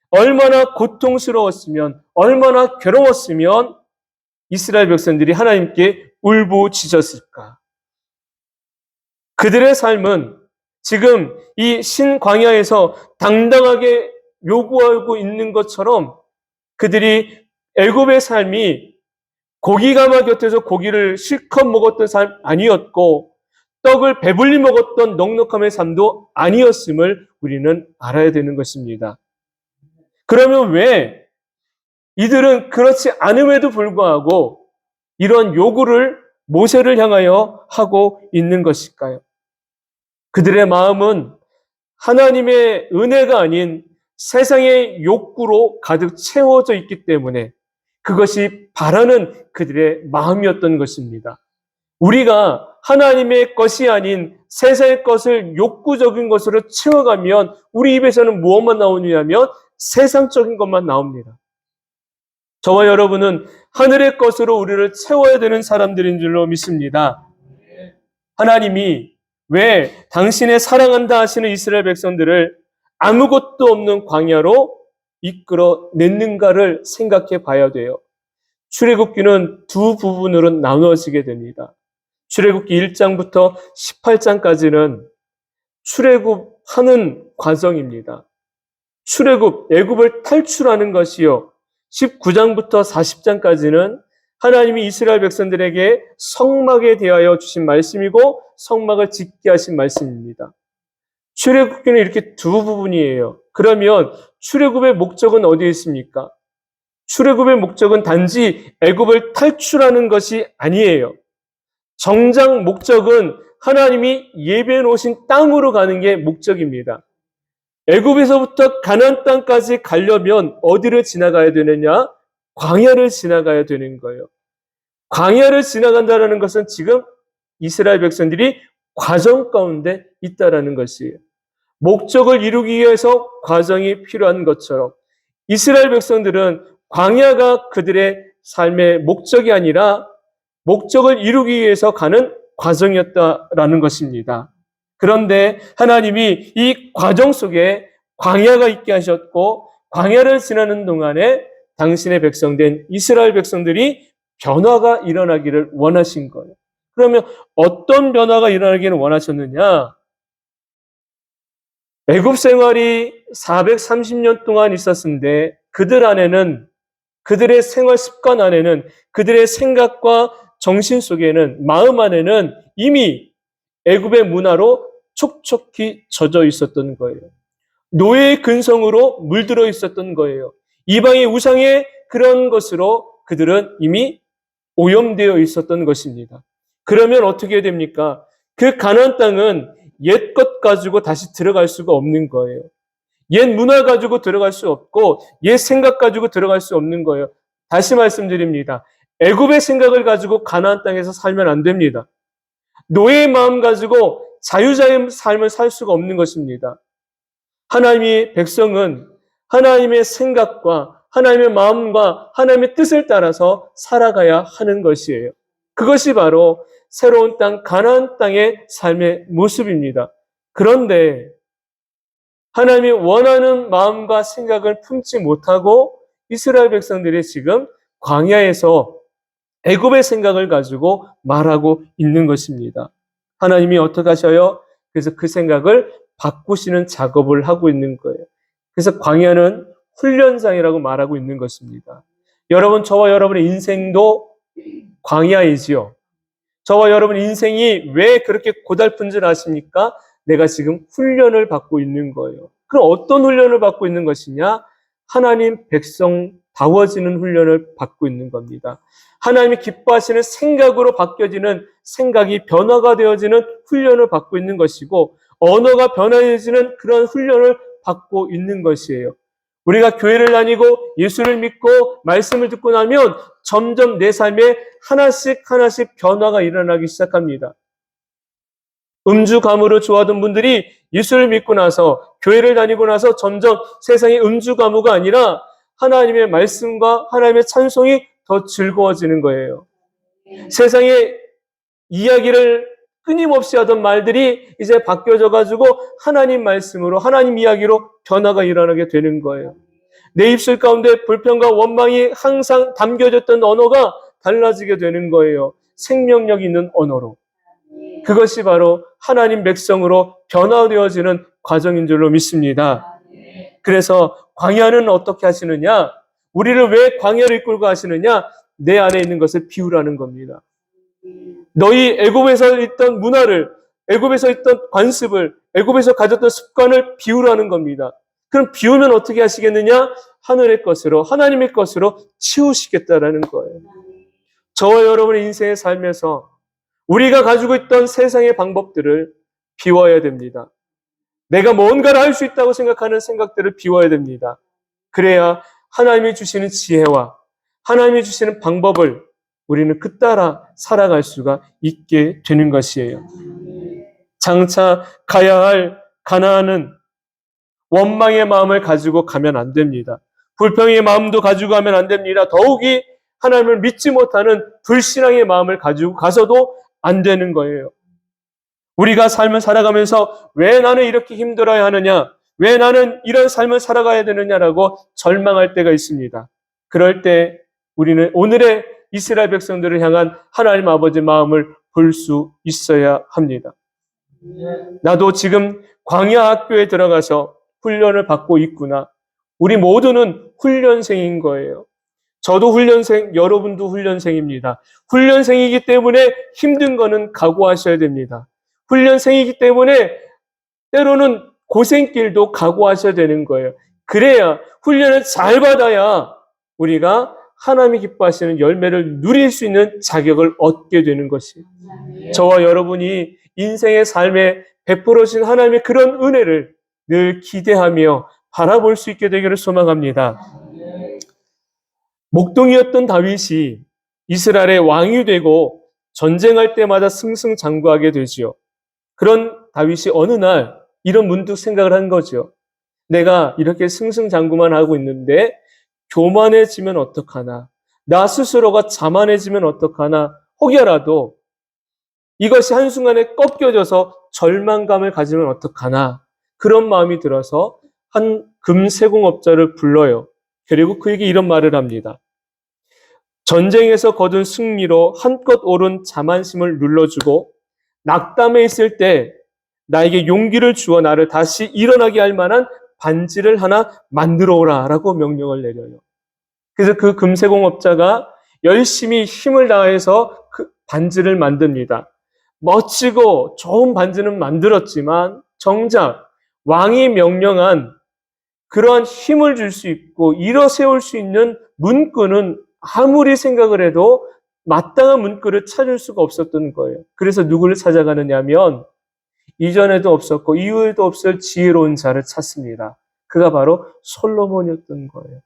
얼마나 고통스러웠으면 얼마나 괴로웠으면 이스라엘 백성들이 하나님께 울부짖었을까. 그들의 삶은 지금 이 신광야에서 당당하게 요구하고 있는 것처럼 그들이 애굽의 삶이 고기 가마 곁에서 고기를 실컷 먹었던 삶 아니었고 떡을 배불리 먹었던 넉넉함의 삶도 아니었음을 우리는 알아야 되는 것입니다. 그러면 왜 이들은 그렇지 않음에도 불구하고 이런 요구를 모세를 향하여 하고 있는 것일까요? 그들의 마음은 하나님의 은혜가 아닌 세상의 욕구로 가득 채워져 있기 때문에 그것이 바라는 그들의 마음이었던 것입니다. 우리가 하나님의 것이 아닌 세상의 것을 욕구적인 것으로 채워가면 우리 입에서는 무엇만 나오느냐면 세상적인 것만 나옵니다. 저와 여러분은 하늘의 것으로 우리를 채워야 되는 사람들인 줄로 믿습니다. 하나님이 왜 당신의 사랑한다 하시는 이스라엘 백성들을 아무것도 없는 광야로 이끌어 냈는가를 생각해 봐야 돼요. 출애굽기는 두 부분으로 나누어지게 됩니다. 출애굽기 1장부터 18장까지는 출애굽하는 과정입니다. 출애굽, 애굽을 탈출하는 것이요. 19장부터 40장까지는 하나님이 이스라엘 백성들에게 성막에 대하여 주신 말씀이고 성막을 짓게 하신 말씀입니다. 출애굽기는 이렇게 두 부분이에요. 그러면 출애굽의 목적은 어디에 있습니까? 출애굽의 목적은 단지 애굽을 탈출하는 것이 아니에요. 정작 목적은 하나님이 예배해 놓으신 땅으로 가는 게 목적입니다. 애굽에서부터 가나안 땅까지 가려면 어디를 지나가야 되느냐? 광야를 지나가야 되는 거예요. 광야를 지나간다는 것은 지금 이스라엘 백성들이 과정 가운데 있다라는 것이에요. 목적을 이루기 위해서 과정이 필요한 것처럼 이스라엘 백성들은 광야가 그들의 삶의 목적이 아니라 목적을 이루기 위해서 가는 과정이었다라는 것입니다. 그런데 하나님이 이 과정 속에 광야가 있게 하셨고 광야를 지나는 동안에 당신의 백성된 이스라엘 백성들이 변화가 일어나기를 원하신 거예요. 그러면 어떤 변화가 일어나기를 원하셨느냐? 애굽 생활이 430년 동안 있었는데 그들 안에는 그들의 생활 습관 안에는 그들의 생각과 정신 속에는 마음 안에는 이미 애굽의 문화로 촉촉히 젖어 있었던 거예요. 노예의 근성으로 물들어 있었던 거예요. 이방의 우상의 그런 것으로 그들은 이미 오염되어 있었던 것입니다. 그러면 어떻게 됩니까? 그 가나안 땅은 옛것 가지고 다시 들어갈 수가 없는 거예요. 옛 문화 가지고 들어갈 수 없고 옛 생각 가지고 들어갈 수 없는 거예요. 다시 말씀드립니다. 애굽의 생각을 가지고 가나안 땅에서 살면 안 됩니다. 노예의 마음 가지고 자유자의 삶을 살 수가 없는 것입니다. 하나님의 백성은 하나님의 생각과 하나님의 마음과 하나님의 뜻을 따라서 살아가야 하는 것이에요. 그것이 바로 새로운 땅 가나안 땅의 삶의 모습입니다. 그런데 하나님이 원하는 마음과 생각을 품지 못하고 이스라엘 백성들이 지금 광야에서 애굽의 생각을 가지고 말하고 있는 것입니다. 하나님이 어떻게 하셔요? 그래서 그 생각을 바꾸시는 작업을 하고 있는 거예요. 그래서 광야는 훈련장이라고 말하고 있는 것입니다. 여러분, 저와 여러분의 인생도 광야이지요. 저와 여러분 인생이 왜 그렇게 고달픈 줄 아십니까? 내가 지금 훈련을 받고 있는 거예요. 그럼 어떤 훈련을 받고 있는 것이냐? 하나님 백성다워지는 훈련을 받고 있는 겁니다. 하나님이 기뻐하시는 생각으로 바뀌어지는 생각이 변화가 되어지는 훈련을 받고 있는 것이고 언어가 변화해지는 그런 훈련을 받고 있는 것이에요. 우리가 교회를 다니고 예수를 믿고 말씀을 듣고 나면 점점 내 삶에 하나씩 변화가 일어나기 시작합니다. 음주가무를 좋아하던 분들이 예수를 믿고 나서 교회를 다니고 나서 점점 세상의 음주가무가 아니라 하나님의 말씀과 하나님의 찬송이 더 즐거워지는 거예요. 세상의 이야기를 끊임없이 하던 말들이 이제 바뀌어져 가지고 하나님 말씀으로 하나님 이야기로 변화가 일어나게 되는 거예요. 내 입술 가운데 불평과 원망이 항상 담겨졌던 언어가 달라지게 되는 거예요. 생명력 있는 언어로. 그것이 바로 하나님 백성으로 변화되어지는 과정인 줄로 믿습니다. 그래서 광야는 어떻게 하시느냐? 우리를 왜 광야를 이끌고 하시느냐? 내 안에 있는 것을 비우라는 겁니다. 너희 애굽에서 있던 문화를, 애굽에서 있던 관습을, 애굽에서 가졌던 습관을 비우라는 겁니다. 그럼 비우면 어떻게 하시겠느냐? 하늘의 것으로, 하나님의 것으로 치우시겠다라는 거예요. 저와 여러분의 인생의 삶에서 우리가 가지고 있던 세상의 방법들을 비워야 됩니다. 내가 뭔가를 할 수 있다고 생각하는 생각들을 비워야 됩니다. 그래야 하나님이 주시는 지혜와 하나님이 주시는 방법을 우리는 그 따라 살아갈 수가 있게 되는 것이에요. 장차 가야 할 가나안은 원망의 마음을 가지고 가면 안 됩니다. 불평의 마음도 가지고 가면 안 됩니다. 더욱이 하나님을 믿지 못하는 불신앙의 마음을 가지고 가서도 안 되는 거예요. 우리가 삶을 살아가면서 왜 나는 이렇게 힘들어야 하느냐? 왜 나는 이런 삶을 살아가야 되느냐라고 절망할 때가 있습니다. 그럴 때 우리는 오늘의 이스라엘 백성들을 향한 하나님 아버지의 마음을 볼 수 있어야 합니다. 나도 지금 광야 학교에 들어가서 훈련을 받고 있구나. 우리 모두는 훈련생인 거예요. 저도 훈련생, 여러분도 훈련생입니다. 훈련생이기 때문에 힘든 거는 각오하셔야 됩니다. 훈련생이기 때문에 때로는 고생길도 각오하셔야 되는 거예요. 그래야 훈련을 잘 받아야 우리가 하나님이 기뻐하시는 열매를 누릴 수 있는 자격을 얻게 되는 것이에요. 저와 여러분이 인생의 삶에 베풀어진 하나님의 그런 은혜를 늘 기대하며 바라볼 수 있게 되기를 소망합니다. 목동이었던 다윗이 이스라엘의 왕이 되고 전쟁할 때마다 승승장구하게 되지요. 그런 다윗이 어느 날 이런 문득 생각을 한 거죠. 내가 이렇게 승승장구만 하고 있는데 교만해지면 어떡하나? 나 스스로가 자만해지면 어떡하나? 혹여라도 이것이 한순간에 꺾여져서 절망감을 가지면 어떡하나? 그런 마음이 들어서 한 금세공업자를 불러요. 그리고 그에게 이런 말을 합니다. 전쟁에서 거둔 승리로 한껏 오른 자만심을 눌러주고 낙담해 있을 때 나에게 용기를 주어 나를 다시 일어나게 할 만한 반지를 하나 만들어 오라 라고 명령을 내려요. 그래서 그 금세공업자가 열심히 힘을 다해서 그 반지를 만듭니다. 멋지고 좋은 반지는 만들었지만 정작 왕이 명령한 그러한 힘을 줄 수 있고 일어세울 수 있는 문구는 아무리 생각을 해도 마땅한 문구를 찾을 수가 없었던 거예요. 그래서 누구를 찾아가느냐 하면 이전에도 없었고 이후에도 없을 지혜로운 자를 찾습니다. 그가 바로 솔로몬이었던 거예요.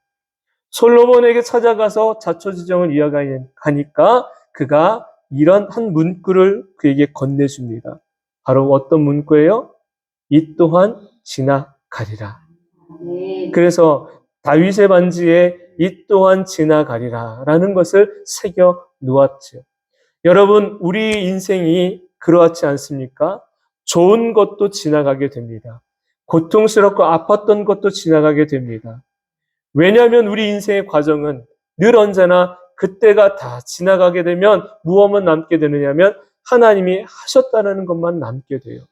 솔로몬에게 찾아가서 자초지종을 이어가니까 그가 이런 한 문구를 그에게 건네줍니다. 바로 어떤 문구예요? 이 또한 지나가리라. 그래서 다윗의 반지에 이 또한 지나가리라 라는 것을 새겨 놓았죠. 여러분, 우리 인생이 그렇지 않습니까? 좋은 것도 지나가게 됩니다. 고통스럽고 아팠던 것도 지나가게 됩니다. 왜냐하면 우리 인생의 과정은 늘 언제나 그때가 다 지나가게 되면 무엇만 남게 되느냐면 하나님이 하셨다는 것만 남게 돼요.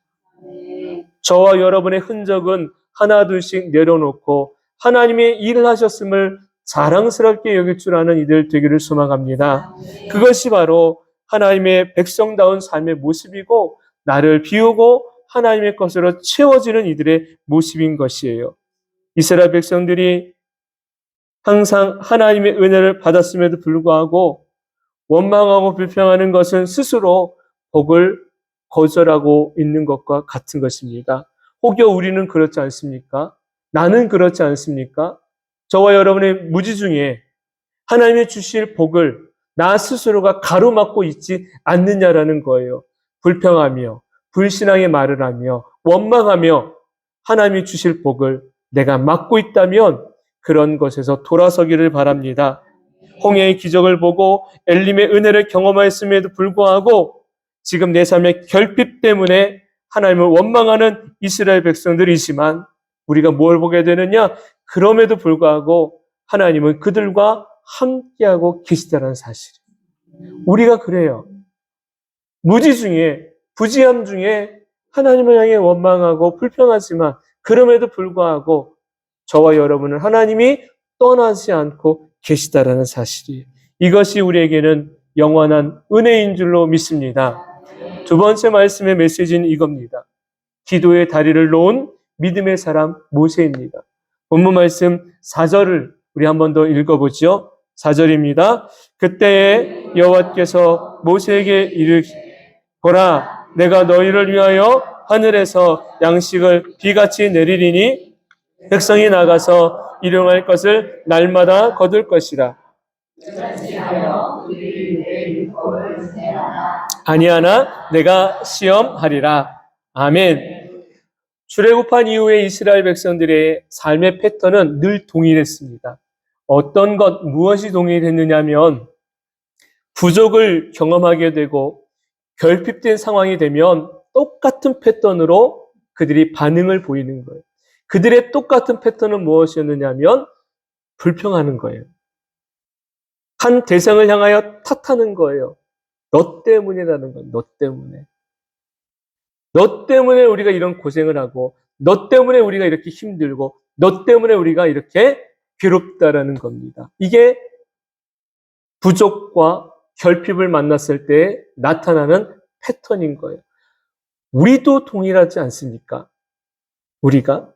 저와 여러분의 흔적은 하나 둘씩 내려놓고 하나님의 일을 하셨음을 자랑스럽게 여길 줄 아는 이들 되기를 소망합니다. 그것이 바로 하나님의 백성다운 삶의 모습이고 나를 비우고 하나님의 것으로 채워지는 이들의 모습인 것이에요. 이스라엘 백성들이 항상 하나님의 은혜를 받았음에도 불구하고 원망하고 불평하는 것은 스스로 복을 거절하고 있는 것과 같은 것입니다. 혹여 우리는 그렇지 않습니까? 나는 그렇지 않습니까? 저와 여러분의 무지 중에 하나님의 주실 복을 나 스스로가 가로막고 있지 않느냐라는 거예요. 불평하며 불신앙의 말을 하며 원망하며 하나님이 주실 복을 내가 막고 있다면 그런 것에서 돌아서기를 바랍니다. 홍해의 기적을 보고 엘림의 은혜를 경험하였음에도 불구하고 지금 내 삶의 결핍 때문에 하나님을 원망하는 이스라엘 백성들이지만 우리가 뭘 보게 되느냐? 그럼에도 불구하고 하나님은 그들과 함께하고 계시다는 사실. 우리가 그래요. 무지 중에 부지함 중에 하나님을 향해 원망하고 불평하지만 그럼에도 불구하고 저와 여러분은 하나님이 떠나지 않고 계시다라는 사실이에요. 이것이 우리에게는 영원한 은혜인 줄로 믿습니다. 두 번째 말씀의 메시지는 이겁니다. 기도의 다리를 놓은 믿음의 사람 모세입니다. 본문 말씀 4절을 우리 한 번 더 읽어보죠. 4절입니다. 그때에 여호와께서 모세에게 이르시되 보라 내가 너희를 위하여 하늘에서 양식을 비같이 내리리니 백성이 나가서 일용할 것을 날마다 거둘 것이라. 아니하나 내가 시험하리라. 아멘. 출애굽한 이후에 이스라엘 백성들의 삶의 패턴은 늘 동일했습니다. 어떤 것, 무엇이 동일했느냐면 부족을 경험하게 되고 결핍된 상황이 되면 똑같은 패턴으로 그들이 반응을 보이는 거예요. 그들의 똑같은 패턴은 무엇이었느냐면 불평하는 거예요. 한 대상을 향하여 탓하는 거예요. 너 때문이라는 거예요. 너 때문에. 너 때문에 우리가 이런 고생을 하고, 너 때문에 우리가 이렇게 힘들고, 너 때문에 우리가 이렇게 괴롭다라는 겁니다. 이게 부족과 결핍을 만났을 때 나타나는 패턴인 거예요. 우리도 동일하지 않습니까? 우리가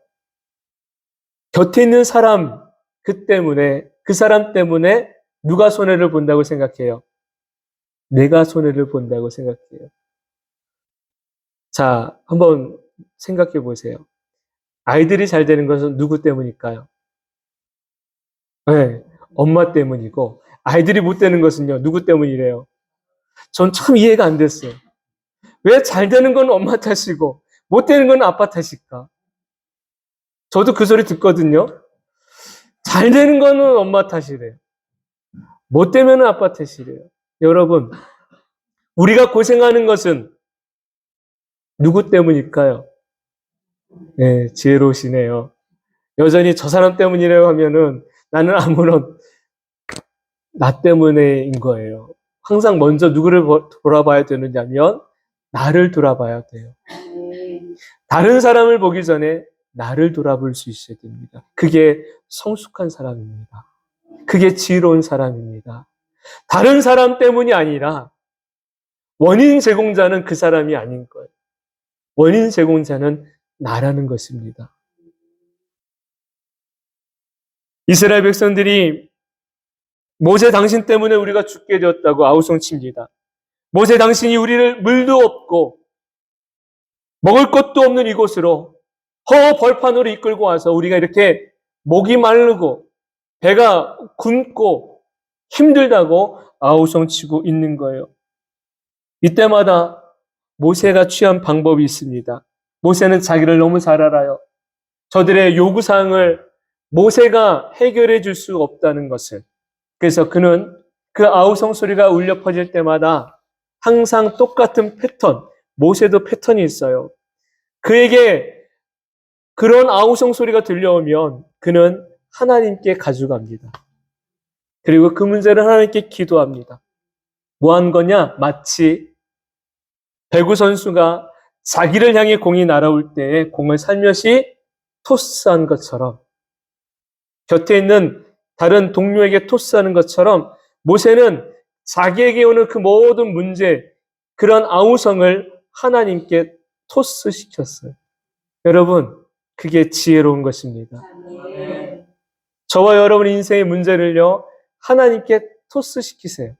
곁에 있는 사람, 그 사람 때문에 누가 손해를 본다고 생각해요? 내가 손해를 본다고 생각해요. 자, 한번 생각해 보세요. 아이들이 잘 되는 것은 누구 때문일까요? 네, 엄마 때문이고, 아이들이 못 되는 것은요, 누구 때문이래요? 전 참 이해가 안 됐어요. 왜 잘 되는 건 엄마 탓이고, 못 되는 건 아빠 탓일까? 저도 그 소리 듣거든요. 잘 되는 거는 엄마 탓이래요. 못 되면 아빠 탓이래요. 여러분, 우리가 고생하는 것은 누구 때문일까요? 네, 지혜로우시네요. 여전히 저 사람 때문이라고 하면은 나는 아무런 나 때문에인 거예요. 항상 먼저 누구를 돌아봐야 되느냐면 나를 돌아봐야 돼요. 다른 사람을 보기 전에 나를 돌아볼 수 있어야 됩니다. 그게 성숙한 사람입니다. 그게 지혜로운 사람입니다. 다른 사람 때문이 아니라 원인 제공자는 그 사람이 아닌 거예요. 원인 제공자는 나라는 것입니다. 이스라엘 백성들이 모세 당신 때문에 우리가 죽게 되었다고 아우성칩니다. 모세 당신이 우리를 물도 없고 먹을 것도 없는 이곳으로 벌판으로 이끌고 와서 우리가 이렇게 목이 마르고 배가 굶고 힘들다고 아우성치고 있는 거예요. 이때마다 모세가 취한 방법이 있습니다. 모세는 자기를 너무 잘 알아요. 저들의 요구사항을 모세가 해결해 줄 수 없다는 것을. 그래서 그는 그 아우성 소리가 울려 퍼질 때마다 항상 똑같은 패턴, 모세도 패턴이 있어요. 그에게 그런 아우성 소리가 들려오면 그는 하나님께 가져갑니다. 그리고 그 문제를 하나님께 기도합니다. 뭐 한 거냐? 마치 배구 선수가 자기를 향해 공이 날아올 때 공을 살며시 토스한 것처럼 곁에 있는 다른 동료에게 토스하는 것처럼 모세는 자기에게 오는 그 모든 문제, 그런 아우성을 하나님께 토스시켰어요. 여러분, 그게 지혜로운 것입니다. 저와 여러분 인생의 문제를요, 하나님께 토스시키세요.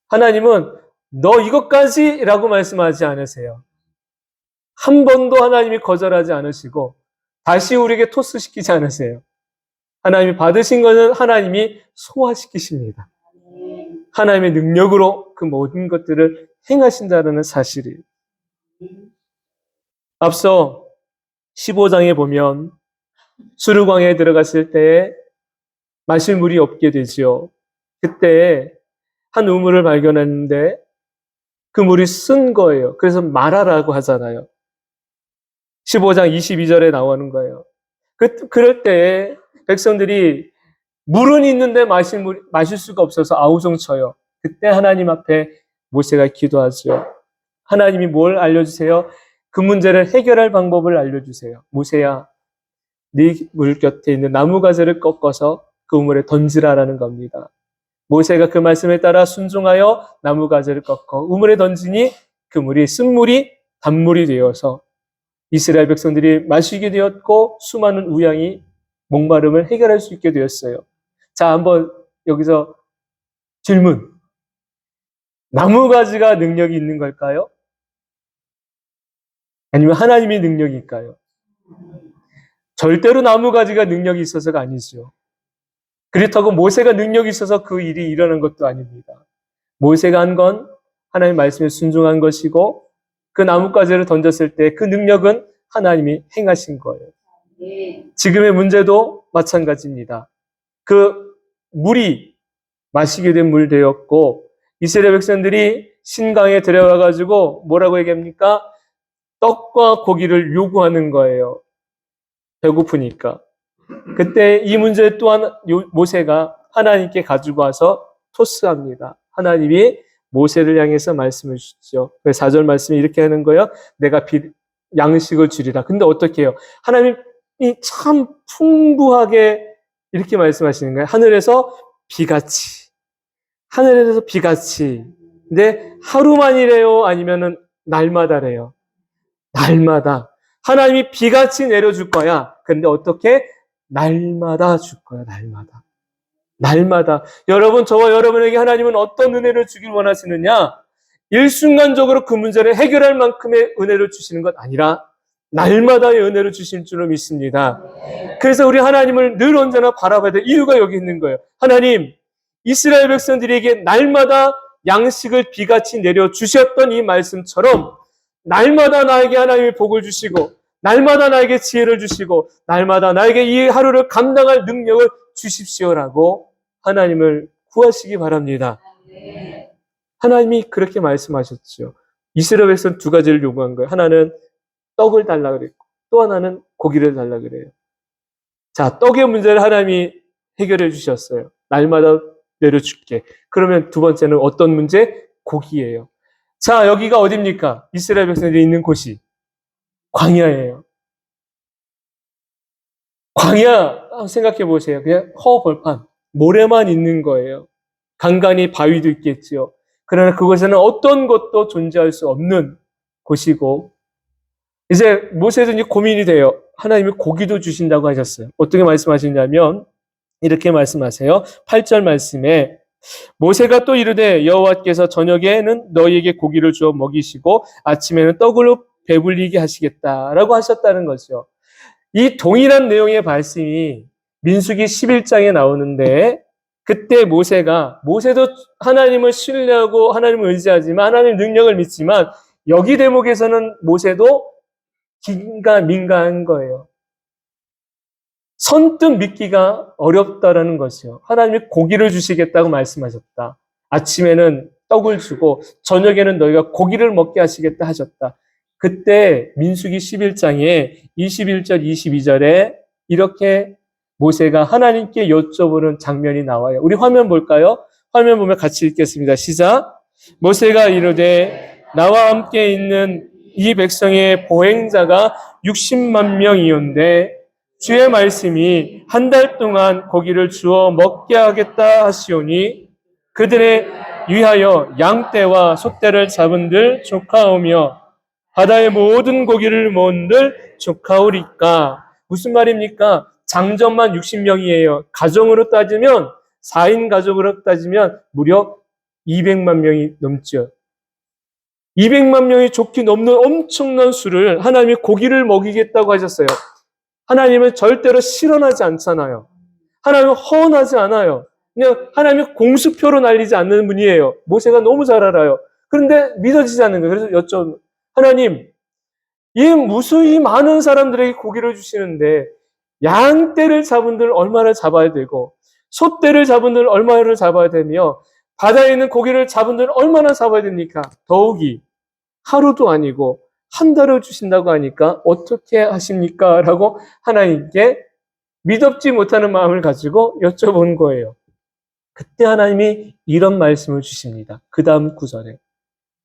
하나님은 너 이것까지 라고 말씀하지 않으세요. 한 번도 하나님이 거절하지 않으시고 다시 우리에게 토스시키지 않으세요. 하나님이 받으신 것은 하나님이 소화시키십니다. 하나님의 능력으로 그 모든 것들을 행하신다는 사실이에요. 앞서 15장에 보면 수르광에 들어갔을 때 마실 물이 없게 되지요. 그때 한 우물을 발견했는데 그 물이 쓴 거예요. 그래서 마라라고 하잖아요. 15장 22절에 나오는 거예요. 그럴 때 백성들이 물은 있는데 마실 수가 없어서 아우성 쳐요. 그때 하나님 앞에 모세가 기도하죠. 하나님이 뭘 알려주세요? 그 문제를 해결할 방법을 알려주세요. 모세야, 네 물 곁에 있는 나무 가지를 꺾어서 그 우물에 던지라라는 겁니다. 모세가 그 말씀에 따라 순종하여 나무 가지를 꺾어 우물에 던지니 그 물이 쓴물이 단물이 되어서 이스라엘 백성들이 마시게 되었고 수많은 우양이 목마름을 해결할 수 있게 되었어요. 자, 한번 여기서 질문. 나무 가지가 능력이 있는 걸까요? 아니면 하나님이 능력일까요? 절대로 나무가지가 능력이 있어서가 아니죠. 그렇다고 모세가 능력이 있어서 그 일이 일어난 것도 아닙니다. 모세가 한 건 하나님 말씀에 순종한 것이고 그 나뭇가지를 던졌을 때 그 능력은 하나님이 행하신 거예요. 지금의 문제도 마찬가지입니다. 그 물이 마시게 된 물 되었고 이스라엘 백성들이 신강에 들어가가지고 뭐라고 얘기합니까? 떡과 고기를 요구하는 거예요. 배고프니까. 그때 이 문제 또한 모세가 하나님께 가지고 와서 토스합니다. 하나님이 모세를 향해서 말씀을 주시죠. 4절 말씀이 이렇게 하는 거예요. 내가 양식을 주리라. 근데 어떻게 해요? 하나님이 참 풍부하게 이렇게 말씀하시는 거예요. 하늘에서 비같이. 하늘에서 비같이. 근데 하루만이래요? 아니면은 날마다래요? 날마다. 하나님이 비같이 내려줄 거야. 근데 어떻게? 날마다 줄 거야, 날마다. 날마다. 여러분, 저와 여러분에게 하나님은 어떤 은혜를 주길 원하시느냐? 일순간적으로 그 문제를 해결할 만큼의 은혜를 주시는 것 아니라 날마다의 은혜를 주실 줄로 믿습니다. 그래서 우리 하나님을 늘 언제나 바라봐야 될 이유가 여기 있는 거예요. 하나님, 이스라엘 백성들에게 날마다 양식을 비같이 내려주셨던 이 말씀처럼 날마다 나에게 하나님의 복을 주시고 날마다 나에게 지혜를 주시고 날마다 나에게 이 하루를 감당할 능력을 주십시오라고 하나님을 구하시기 바랍니다. 하나님이 그렇게 말씀하셨죠. 이스라엘 백성 두 가지를 요구한 거예요. 하나는 떡을 달라 그랬고 또 하나는 고기를 달라 그래요. 자, 떡의 문제를 하나님이 해결해 주셨어요. 날마다 내려줄게. 그러면 두 번째는 어떤 문제? 고기예요. 자, 여기가 어디입니까? 이스라엘 백성들이 있는 곳이 광야예요. 광야 생각해 보세요. 그냥 허벌판, 모래만 있는 거예요. 간간히 바위도 있겠지요. 그러나 그곳에는 어떤 것도 존재할 수 없는 곳이고 이제 모세도 이제 고민이 돼요. 하나님이 고기도 주신다고 하셨어요. 어떻게 말씀하시냐면 이렇게 말씀하세요. 8절 말씀에 모세가 또 이르되 여호와께서 저녁에는 너희에게 고기를 주어 먹이시고 아침에는 떡으로 배불리게 하시겠다라고 하셨다는 거죠. 이 동일한 내용의 말씀이 민수기 11장에 나오는데 그때 모세도 하나님을 신뢰하고 하나님을 의지하지만 하나님 능력을 믿지만 여기 대목에서는 모세도 긴가민가한 거예요. 선뜻 믿기가 어렵다라는 것이요. 하나님이 고기를 주시겠다고 말씀하셨다. 아침에는 떡을 주고 저녁에는 너희가 고기를 먹게 하시겠다 하셨다. 그때 민수기 11장에 21절 22절에 이렇게 모세가 하나님께 여쭤보는 장면이 나와요. 우리 화면 볼까요? 화면 보면 같이 읽겠습니다. 시작. 모세가 이르되 나와 함께 있는 이 백성의 보행자가 60만 명이온데 주의 말씀이 한 달 동안 고기를 주어 먹게 하겠다 하시오니 그들의 위하여 양떼와 소떼를 잡은들 조카오며 바다의 모든 고기를 모은들 조카오리까. 무슨 말입니까? 장정만 60명이에요. 가정으로 따지면 4인 가족으로 따지면 무려 200만 명이 넘죠. 200만 명이 좋게 넘는 엄청난 수를 하나님이 고기를 먹이겠다고 하셨어요. 하나님은 절대로 실현하지 않잖아요. 하나님은 허언하지 않아요. 그냥 하나님이 공수표로 날리지 않는 분이에요. 모세가 너무 잘 알아요. 그런데 믿어지지 않는 거예요. 그래서 하나님, 무수히 많은 사람들에게 고기를 주시는데 양떼를 잡은들 얼마나 잡아야 되고 소떼를 잡은들 얼마나 잡아야 되며 바다에 있는 고기를 잡은들 얼마나 잡아야 됩니까? 더욱이 하루도 아니고 한 달을 주신다고 하니까 어떻게 하십니까? 라고 하나님께 믿op지 못하는 마음을 가지고 여쭤본 거예요. 그때 하나님이 이런 말씀을 주십니다. 그 다음 구절에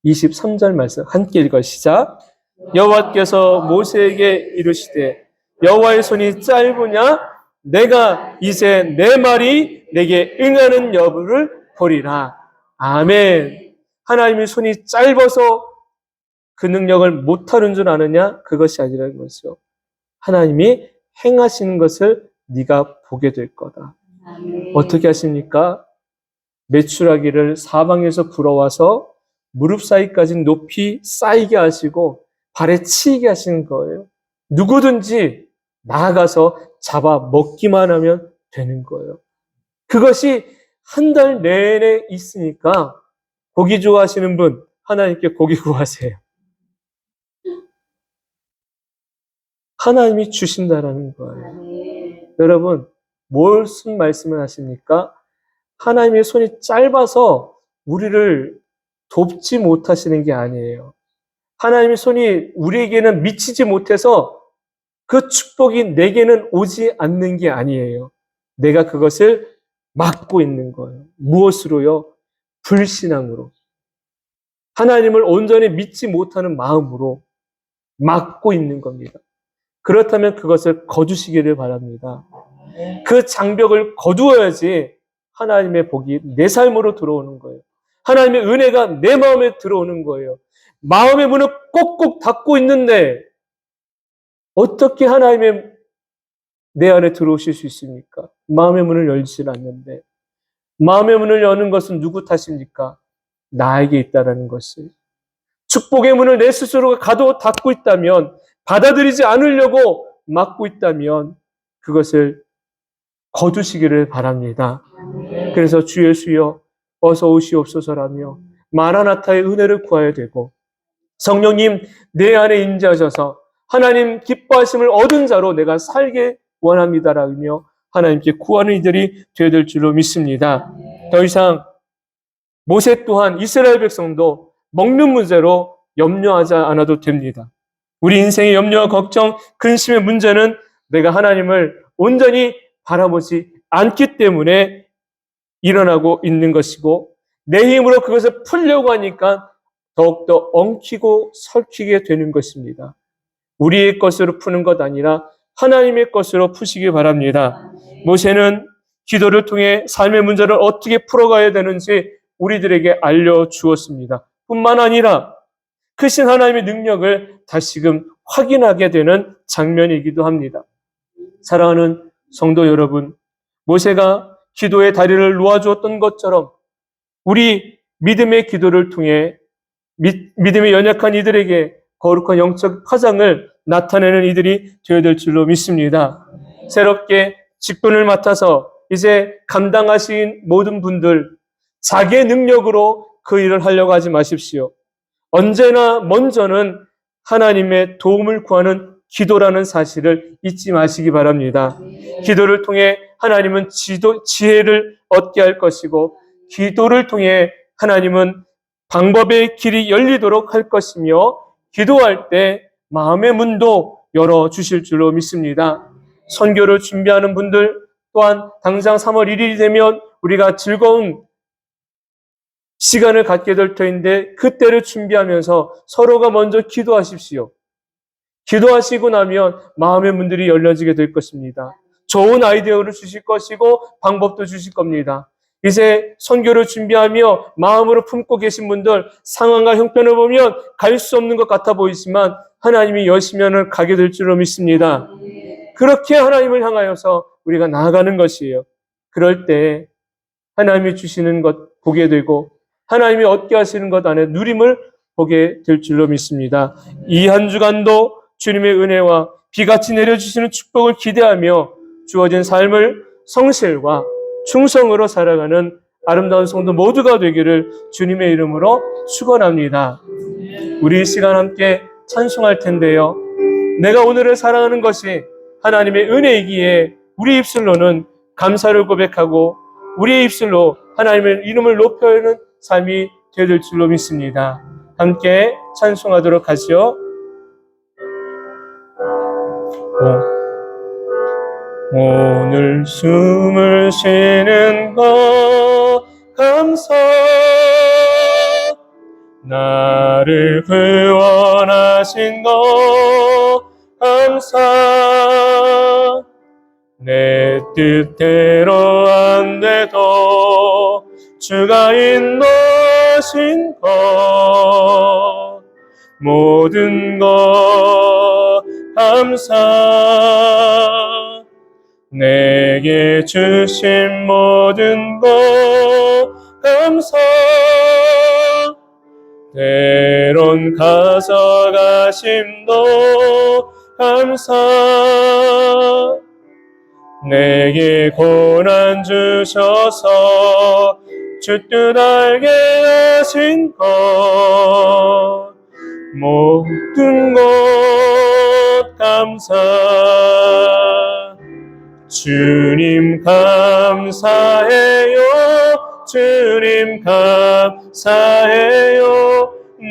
23절 말씀 함께 읽어 시작. 여호와께서 모세에게 이르시되 여호와의 손이 짧으냐? 내가 이제 내 말이 내게 응하는 여부를 보리라. 아멘. 하나님의 손이 짧아서 그 능력을 못하는 줄 아느냐? 그것이 아니라는 것이요. 하나님이 행하시는 것을 네가 보게 될 거다. 아멘. 어떻게 하십니까? 메추라기를 사방에서 불어와서 무릎 사이까지 높이 쌓이게 하시고 발에 치이게 하시는 거예요. 누구든지 나아가서 잡아 먹기만 하면 되는 거예요. 그것이 한 달 내내 있으니까 고기 좋아하시는 분 하나님께 고기 구하세요. 하나님이 주신다라는 거예요. 여러분, 무슨 말씀을 하십니까? 하나님의 손이 짧아서 우리를 돕지 못하시는 게 아니에요. 하나님의 손이 우리에게는 미치지 못해서 그 축복이 내게는 오지 않는 게 아니에요. 내가 그것을 막고 있는 거예요. 무엇으로요? 불신앙으로. 하나님을 온전히 믿지 못하는 마음으로 막고 있는 겁니다. 그렇다면 그것을 거두시기를 바랍니다. 그 장벽을 거두어야지 하나님의 복이 내 삶으로 들어오는 거예요. 하나님의 은혜가 내 마음에 들어오는 거예요. 마음의 문을 꼭꼭 닫고 있는데 어떻게 하나님의 내 안에 들어오실 수 있습니까? 마음의 문을 열지 않는데. 마음의 문을 여는 것은 누구 탓입니까? 나에게 있다라는 것을. 축복의 문을 내 스스로가 닫고 있다면, 받아들이지 않으려고 막고 있다면 그것을 거두시기를 바랍니다. 그래서 주 예수여 어서 오시옵소서라며 마라나타의 은혜를 구해야 되고, 성령님 내 안에 임재하셔서 하나님 기뻐하심을 얻은 자로 내가 살게 원합니다라며 하나님께 구하는 이들이 되어야 될 줄로 믿습니다. 더 이상 모세 또한 이스라엘 백성도 먹는 문제로 염려하지 않아도 됩니다. 우리 인생의 염려와 걱정, 근심의 문제는 내가 하나님을 온전히 바라보지 않기 때문에 일어나고 있는 것이고, 내 힘으로 그것을 풀려고 하니까 더욱더 엉키고 설키게 되는 것입니다. 우리의 것으로 푸는 것 아니라 하나님의 것으로 푸시기 바랍니다. 모세는 기도를 통해 삶의 문제를 어떻게 풀어가야 되는지 우리들에게 알려주었습니다. 뿐만 아니라 크신 하나님의 능력을 다시금 확인하게 되는 장면이기도 합니다. 사랑하는 성도 여러분, 모세가 기도의 다리를 놓아주었던 것처럼 우리 믿음의 기도를 통해 믿음이 연약한 이들에게 거룩한 영적 화장을 나타내는 이들이 되어야 될 줄로 믿습니다. 새롭게 직분을 맡아서 이제 감당하신 모든 분들, 자기의 능력으로 그 일을 하려고 하지 마십시오. 언제나 먼저는 하나님의 도움을 구하는 기도라는 사실을 잊지 마시기 바랍니다. 기도를 통해 하나님은 지혜를 얻게 할 것이고, 기도를 통해 하나님은 방법의 길이 열리도록 할 것이며, 기도할 때 마음의 문도 열어주실 줄로 믿습니다. 선교를 준비하는 분들 또한 당장 3월 1일이 되면 우리가 즐거운 시간을 갖게 될 터인데, 그때를 준비하면서 서로가 먼저 기도하십시오. 기도하시고 나면 마음의 문들이 열려지게 될 것입니다. 좋은 아이디어를 주실 것이고 방법도 주실 겁니다. 이제 선교를 준비하며 마음으로 품고 계신 분들, 상황과 형편을 보면 갈 수 없는 것 같아 보이지만 하나님이 여시면은 가게 될 줄로 믿습니다. 그렇게 하나님을 향하여서 우리가 나아가는 것이에요. 그럴 때 하나님이 주시는 것 보게 되고, 하나님이 얻게 하시는 것 안에 누림을 보게 될 줄로 믿습니다. 이 한 주간도 주님의 은혜와 비같이 내려주시는 축복을 기대하며 주어진 삶을 성실과 충성으로 살아가는 아름다운 성도 모두가 되기를 주님의 이름으로 축원합니다. 우리 이 시간 함께 찬송할 텐데요. 내가 오늘을 사랑하는 것이 하나님의 은혜이기에 우리 입술로는 감사를 고백하고 우리의 입술로 하나님의 이름을 높여는 삶이 되어야 될 줄로 믿습니다. 함께 찬송하도록 하시오. 오늘 숨을 쉬는 것 감사, 나를 구원하신 것 감사, 내 뜻대로 안 돼도 주가 인도하신 것 모든 것 감사, 내게 주신 모든 것 감사, 때론 가져가심도 감사. 내게 고난 주셔서 주 뜻 알게 하신 것 모든 것 감사. 주님 감사해요. 주님 감사해요.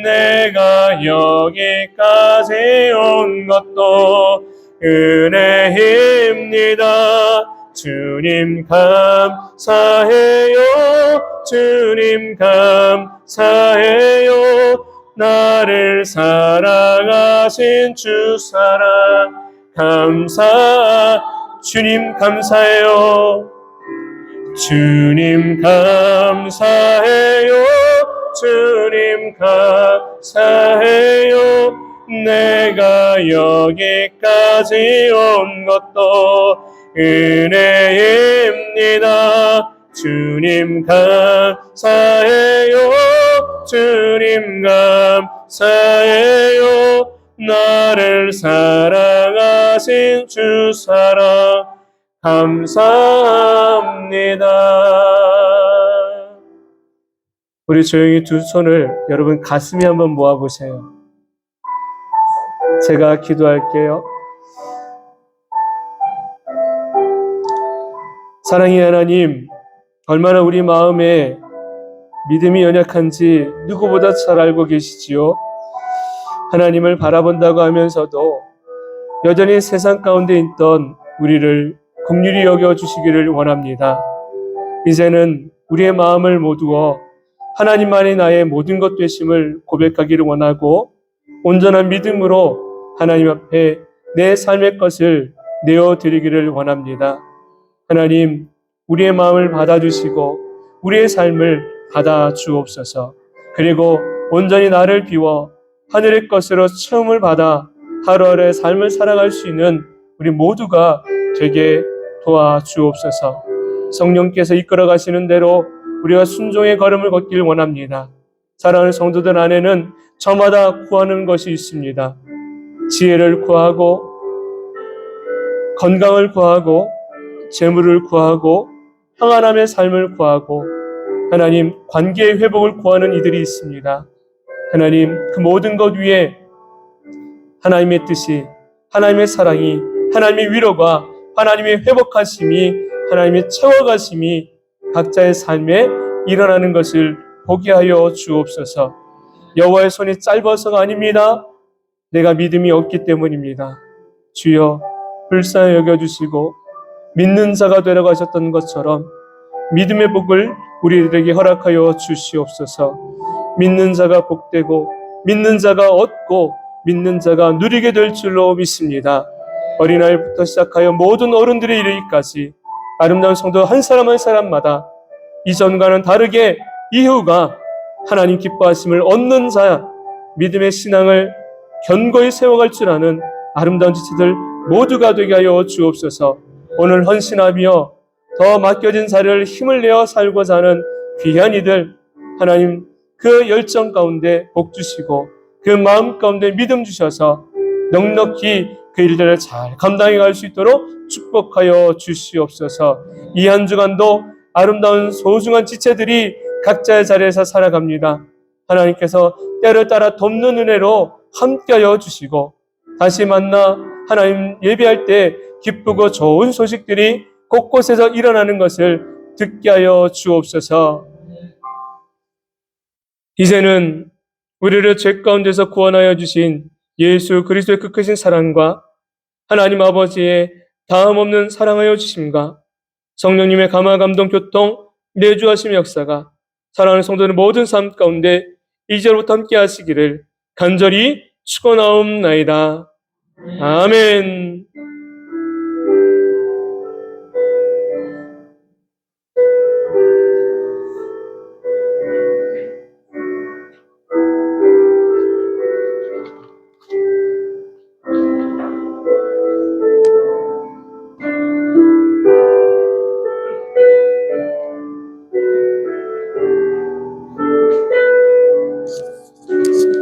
내가 여기까지 온 것도 은혜입니다. 주님 감사해요. 주님 감사해요. 나를 사랑하신 주 사랑 감사. 주님 감사해요. 주님 감사해요. 주님 감사해요. 내가 여기까지 온 것도 은혜입니다. 주님 감사해요. 주님 감사해요. 나를 사랑하신 주 사랑 감사합니다. 우리 조용히 두 손을 여러분 가슴에 한번 모아보세요. 제가 기도할게요. 사랑의 하나님, 얼마나 우리 마음에 믿음이 연약한지 누구보다 잘 알고 계시지요. 하나님을 바라본다고 하면서도 여전히 세상 가운데 있던 우리를 긍휼히 여겨주시기를 원합니다. 이제는 우리의 마음을 모두어 하나님만이 나의 모든 것 되심을 고백하기를 원하고 온전한 믿음으로 하나님 앞에 내 삶의 것을 내어드리기를 원합니다. 하나님, 우리의 마음을 받아주시고 우리의 삶을 받아주옵소서. 그리고 온전히 나를 비워 하늘의 것으로 처음을 받아 하루하루의 삶을 살아갈 수 있는 우리 모두가 되게 도와주옵소서. 성령께서 이끌어 가시는 대로 우리가 순종의 걸음을 걷길 원합니다. 사랑하는 성도들 안에는 저마다 구하는 것이 있습니다. 지혜를 구하고 건강을 구하고 재물을 구하고 평안함의 삶을 구하고 하나님 관계의 회복을 구하는 이들이 있습니다. 하나님 그 모든 것 위에 하나님의 뜻이, 하나님의 사랑이, 하나님의 위로가, 하나님의 회복하심이, 하나님의 채워가심이 각자의 삶에 일어나는 것을 보게 하여 주옵소서. 여호와의 손이 짧아서가 아닙니다. 내가 믿음이 없기 때문입니다. 주여 불쌍히 여겨주시고 믿는 자가 되라고 하셨던 것처럼 믿음의 복을 우리들에게 허락하여 주시옵소서. 믿는 자가 복되고 믿는 자가 얻고 믿는 자가 누리게 될 줄로 믿습니다. 어린아이부터 시작하여 모든 어른들의 이르기까지 아름다운 성도 한 사람 한 사람마다 이전과는 다르게 이후가 하나님 기뻐하심을 얻는 자, 믿음의 신앙을 견고히 세워갈 줄 아는 아름다운 지체들 모두가 되게 하여 주옵소서. 오늘 헌신하며 더 맡겨진 자리를 힘을 내어 살고자 하는 귀한 이들 하나님 그 열정 가운데 복 주시고 그 마음 가운데 믿음 주셔서 넉넉히 그 일들을 잘 감당해 갈 수 있도록 축복하여 주시옵소서. 이 한 주간도 아름다운 소중한 지체들이 각자의 자리에서 살아갑니다. 하나님께서 때를 따라 돕는 은혜로 함께하여 주시고 다시 만나 하나님 예배할 때 기쁘고 좋은 소식들이 곳곳에서 일어나는 것을 듣게 하여 주옵소서. 이제는 우리를 죄 가운데서 구원하여 주신 예수 그리스도의 그 크신 사랑과 하나님 아버지의 다함없는 사랑하여 주심과 성령님의 감화 감동 교통 내주하심의 역사가 사랑하는 성도들 모든 삶 가운데 이제부터 함께 하시기를 간절히 축원하옵나이다. 아멘.